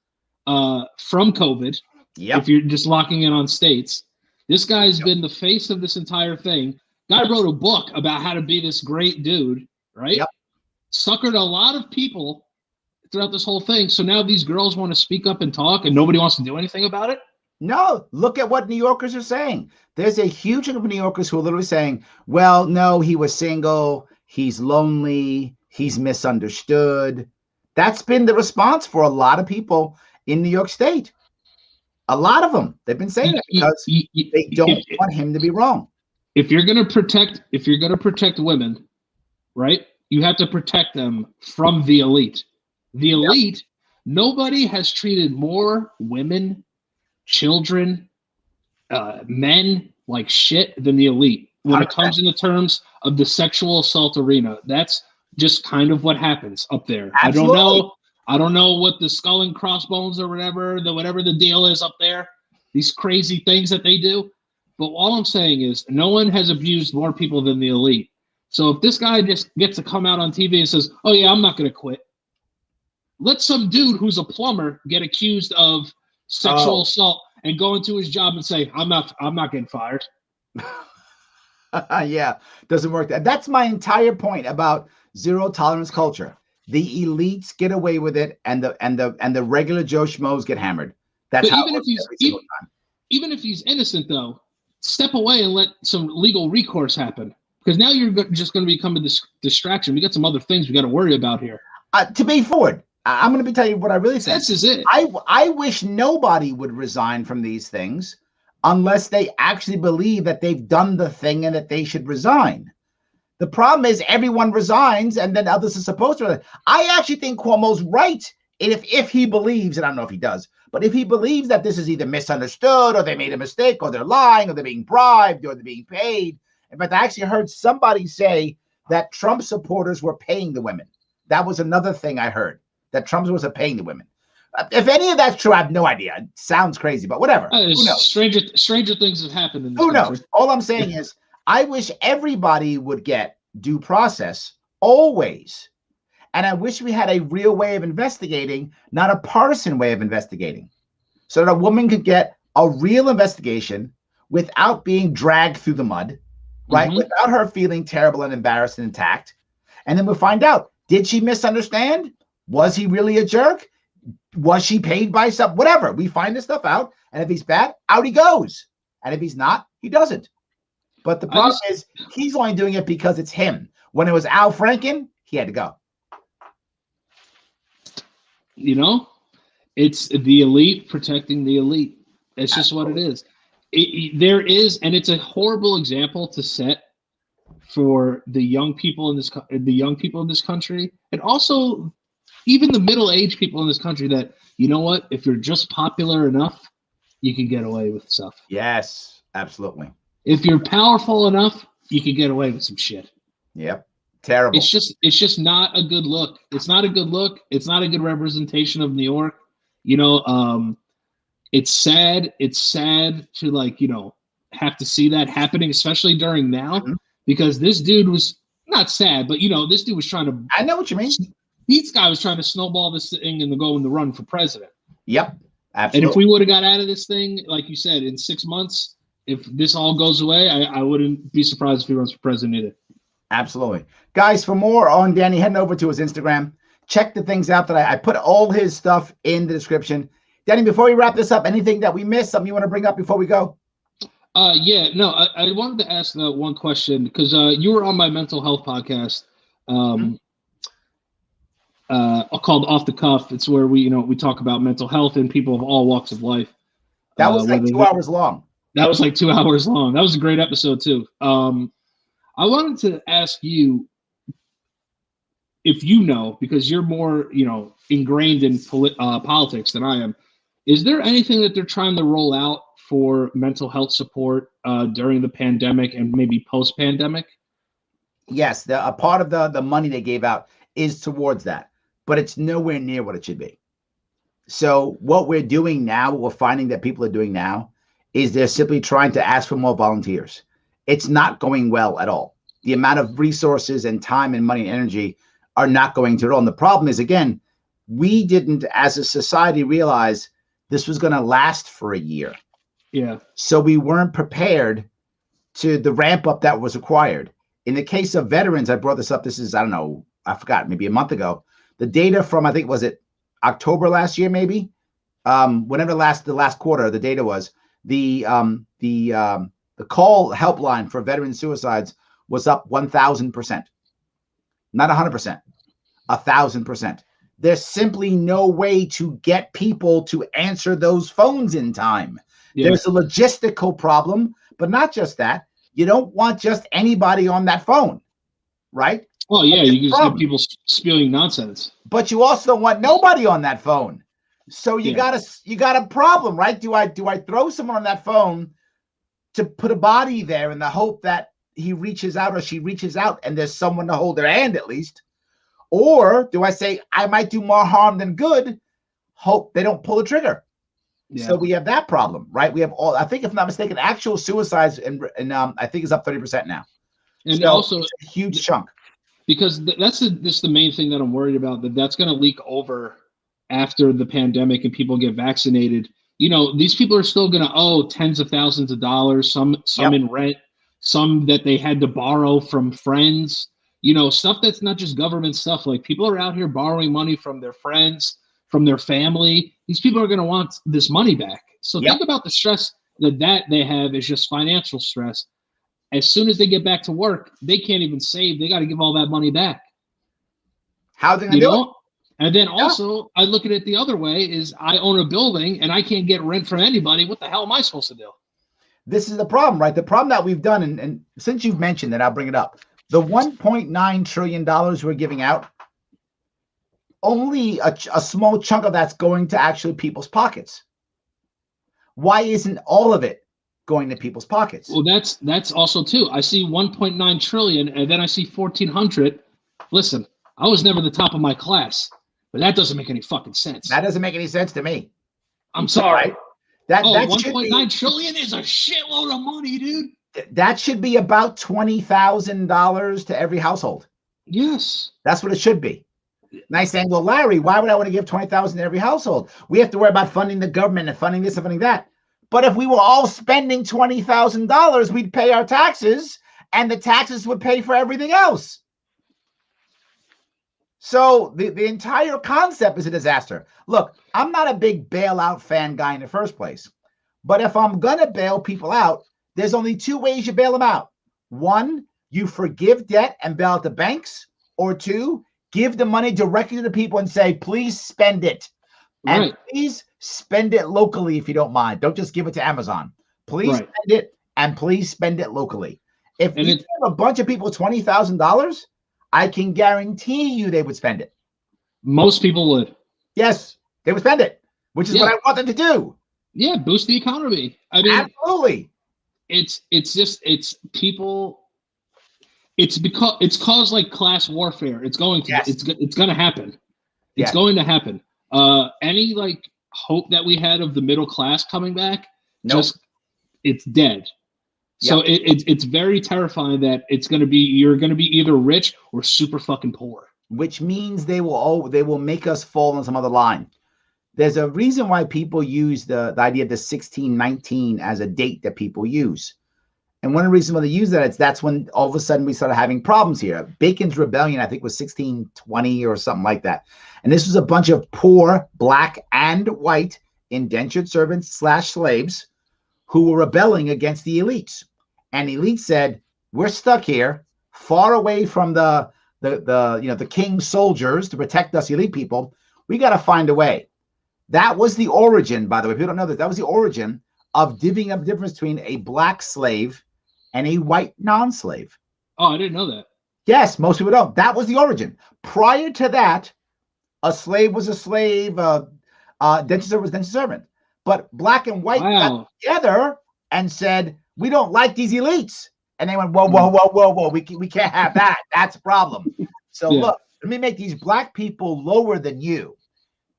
from COVID. Yep. If you're just locking in on states, this guy's been the face of this entire thing. Guy wrote a book about how to be this great dude, right? Yep. Suckered a lot of people throughout this whole thing. So now these girls want to speak up and talk, and nobody wants to do anything about it. No, look at what New Yorkers are saying. There's a huge group of New Yorkers who are literally saying, well, no, he was single, he's lonely, he's misunderstood. That's been the response for a lot of people in New York State. A lot of them. They've been saying it because they don't want him to be wrong. If you're gonna protect women, right? You have to protect them from the elite. The elite, nobody has treated more women, children, men like shit than the elite when it comes in the terms of the sexual assault arena. That's just kind of what happens up there. Absolutely. I don't know what the skull and crossbones or whatever the deal is up there, these crazy things that they do. But all I'm saying is no one has abused more people than the elite. So if this guy just gets to come out on TV and says, oh yeah, I'm not going to quit. Let some dude who's a plumber get accused of sexual assault and go into his job and say, I'm not getting fired. Yeah, doesn't work. That's my entire point about zero tolerance culture. The elites get away with it, and the regular Joe Schmoes get hammered. That's how even if he's innocent, though, step away and let some legal recourse happen. Because now you're just going to become a distraction. We got some other things we got to worry about here. To be forward, I'm going to tell you what I really think. This is it. I wish nobody would resign from these things unless they actually believe that they've done the thing and that they should resign. The problem is everyone resigns and then others are supposed to. I actually think Cuomo's right. If he believes, and I don't know if he does, but if he believes that this is either misunderstood or they made a mistake or they're lying or they're being bribed or they're being paid. In fact, I actually heard somebody say that Trump supporters were paying the women. That was another thing I heard, that Trump was paying the women. If any of that's true, I have no idea. It sounds crazy, but whatever. Who knows? Stranger things have happened in this Who country. knows? All I'm saying is I wish everybody would get due process always. And I wish we had a real way of investigating, not a partisan way of investigating, so that a woman could get a real investigation without being dragged through the mud, right? Without her feeling terrible and embarrassed and attacked. And then we'll find out, did she misunderstand? Was he really a jerk? Was she paid by some, whatever. We find this stuff out. And if he's bad, out he goes. And if he's not, he doesn't. But the problem is he's only doing it because it's him. When it was Al Franken, he had to go. You know, it's the elite protecting the elite. It's just what it is. There is, and it's a horrible example to set for the young people in this country, and also even the middle-aged people in this country. That, you know what, if you're just popular enough, you can get away with stuff. Yes, absolutely. If you're powerful enough, you can get away with some shit. Yep. Terrible. It's just not a good look. It's not a good look. It's not a good representation of New York. You know, it's sad. It's sad to, like, you know, have to see that happening, especially during now, because this dude was not sad, but, you know, this dude was trying to. I know what you mean. This guy was trying to snowball this thing and go in the run for president. Yep. Absolutely. And if we would have got out of this thing, like you said, in 6 months, if this all goes away, I wouldn't be surprised if he runs for president either. Absolutely. Guys, for more on Danny, heading over to his Instagram. Check the things out that I put all his stuff in the description. Danny, before we wrap this up, anything that we missed, something you want to bring up before we go? Yeah, no, I wanted to ask one question, because you were on my mental health podcast called Off the Cuff. It's where we talk about mental health and people of all walks of life. That was like 2 hours long. That was like 2 hours long. That was a great episode too. I wanted to ask you if you know, because you're more, ingrained in politics than I am. Is there anything that they're trying to roll out for mental health support during the pandemic and maybe post-pandemic? Yes, a part of the money they gave out is towards that, but it's nowhere near what it should be. So what we're doing now, what we're finding that people are doing now, is they're simply trying to ask for more volunteers. It's not going well at all. The amount of resources and time and money and energy are not going to at all. And the problem is, again, we didn't, as a society, realize this was going to last for a year. Yeah. So we weren't prepared to the ramp up that was required. In the case of veterans, I brought this up. This is, I don't know, I forgot, maybe a month ago. The data from, I think, was it October last year, maybe? Whenever the last quarter, the data was the call helpline for veteran suicides was up 1,000%, not 100%, 1,000%. There's simply no way to get people to answer those phones in time. Yeah. There's a logistical problem, but not just that. You don't want just anybody on that phone, right? Oh yeah, you just get people spewing nonsense. But you also don't want nobody on that phone. So you got a problem, right? Do I throw someone on that phone to put a body there in the hope that he reaches out or she reaches out and there's someone to hold their hand at least? Or do I say I might do more harm than good, hope they don't pull the trigger? Yeah. So we have that problem, right? We have all, I think if I'm not mistaken, actual suicides and I think is up 30% now. And so also it's a huge chunk. Because that's the main thing that I'm worried about, that's going to leak over after the pandemic and people get vaccinated. You know, these people are still going to owe tens of thousands of dollars, some in rent, some that they had to borrow from friends, you know, stuff that's not just government stuff. Like people are out here borrowing money from their friends, from their family. These people are going to want this money back. So think about the stress that they have is just financial stress. As soon as they get back to work, they can't even save. They got to give all that money back. How are they going to do it? And then also, I look at it the other way is I own a building and I can't get rent from anybody. What the hell am I supposed to do? This is the problem, right? The problem that we've done, and since you've mentioned it, I'll bring it up. The $1.9 trillion we're giving out, only a small chunk of that's going to actually people's pockets. Why isn't all of it going to people's pockets? Well, that's also too. I see 1.9 trillion and then I see 1,400. Listen, I was never the top of my class, but that doesn't make any fucking sense. That doesn't make any sense to me. I'm sorry. That 1.9 trillion is a shitload of money, dude. That should be about $20,000 to every household. Yes. That's what it should be. Nice saying, well, Larry, why would I want to give $20,000 to every household? We have to worry about funding the government and funding this and funding that. But if we were all spending $20,000, we'd pay our taxes, and the taxes would pay for everything else. So the entire concept is a disaster. Look, I'm not a big bailout fan guy in the first place. But if I'm going to bail people out, there's only two ways you bail them out. One, you forgive debt and bail out the banks. Or two, give the money directly to the people and say, please spend it. Right. And please spend it locally if you don't mind. Don't just give it to Amazon. Please spend it, and please spend it locally. If you give a bunch of people $20,000, I can guarantee you they would spend it. Most people would. Yes, they would spend it, which is what I want them to do. Yeah, boost the economy. I mean, absolutely. It's people. It's because it's caused like class warfare. It's going to it's going to happen. It's going to happen. Any like hope that we had of the middle class coming back, it's dead. So it's very terrifying that you're going to be either rich or super fucking poor. Which means they will make us fall on some other line. There's a reason why people use the idea of the 1619 as a date that people use. And one of the reasons why they use that is that's when all of a sudden we started having problems here. Bacon's Rebellion, I think, was 1620 or something like that. And this was a bunch of poor, black and white indentured servants / slaves who were rebelling against the elites. And the elite said, we're stuck here, far away from the king's soldiers to protect us elite people. We got to find a way. That was the origin, by the way. People don't know that was the origin of divvying up the difference between a black slave and a white non-slave. Oh, I didn't know that. Yes, most people don't. That was the origin. Prior to that, a slave was a slave, indentured servant was indentured servant. But black and white got together and said, we don't like these elites. And they went, whoa. We can't have that. That's a problem. So look, let me make these black people lower than you.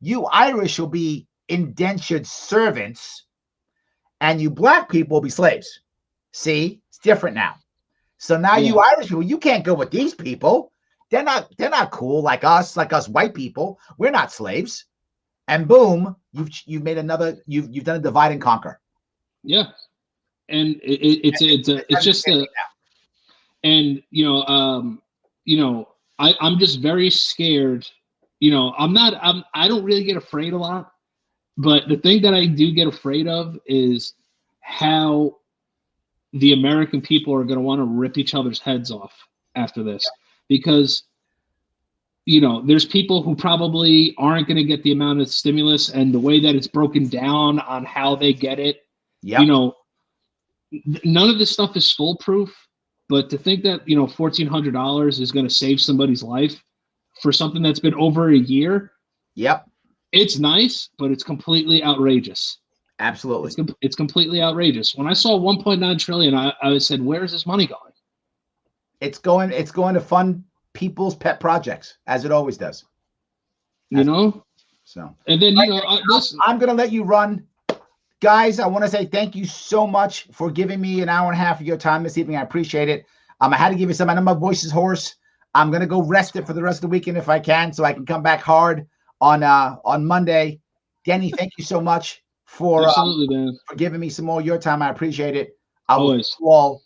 You Irish will be indentured servants, and you black people will be slaves. See, it's different now. So now you Irish people, you can't go with these people. they're not cool like us white people. We're not slaves. And boom, you've made another. You've done a divide and conquer. Yeah, and it's just a. And I'm just very scared. I don't really get afraid a lot, but the thing that I do get afraid of is how the American people are going to want to rip each other's heads off after this, because there's people who probably aren't going to get the amount of stimulus, and the way that it's broken down on how they get it. Yep. None of this stuff is foolproof, but to think that $1,400 is going to save somebody's life for something that's been over a year. Yep. It's nice, but it's completely outrageous. Absolutely. It's completely outrageous. When I saw 1.9 trillion, I said, where is this money going? It's going to fund people's pet projects, as it always does. So, and then I'm going to let you run. Guys, I want to say thank you so much for giving me an hour and a half of your time this evening. I appreciate it. I had to give you some. I know my voice is hoarse. I'm going to go rest it for the rest of the weekend if I can, so I can come back hard on Monday. Danny, thank you so much for giving me some more of your time. I appreciate it. I will see you all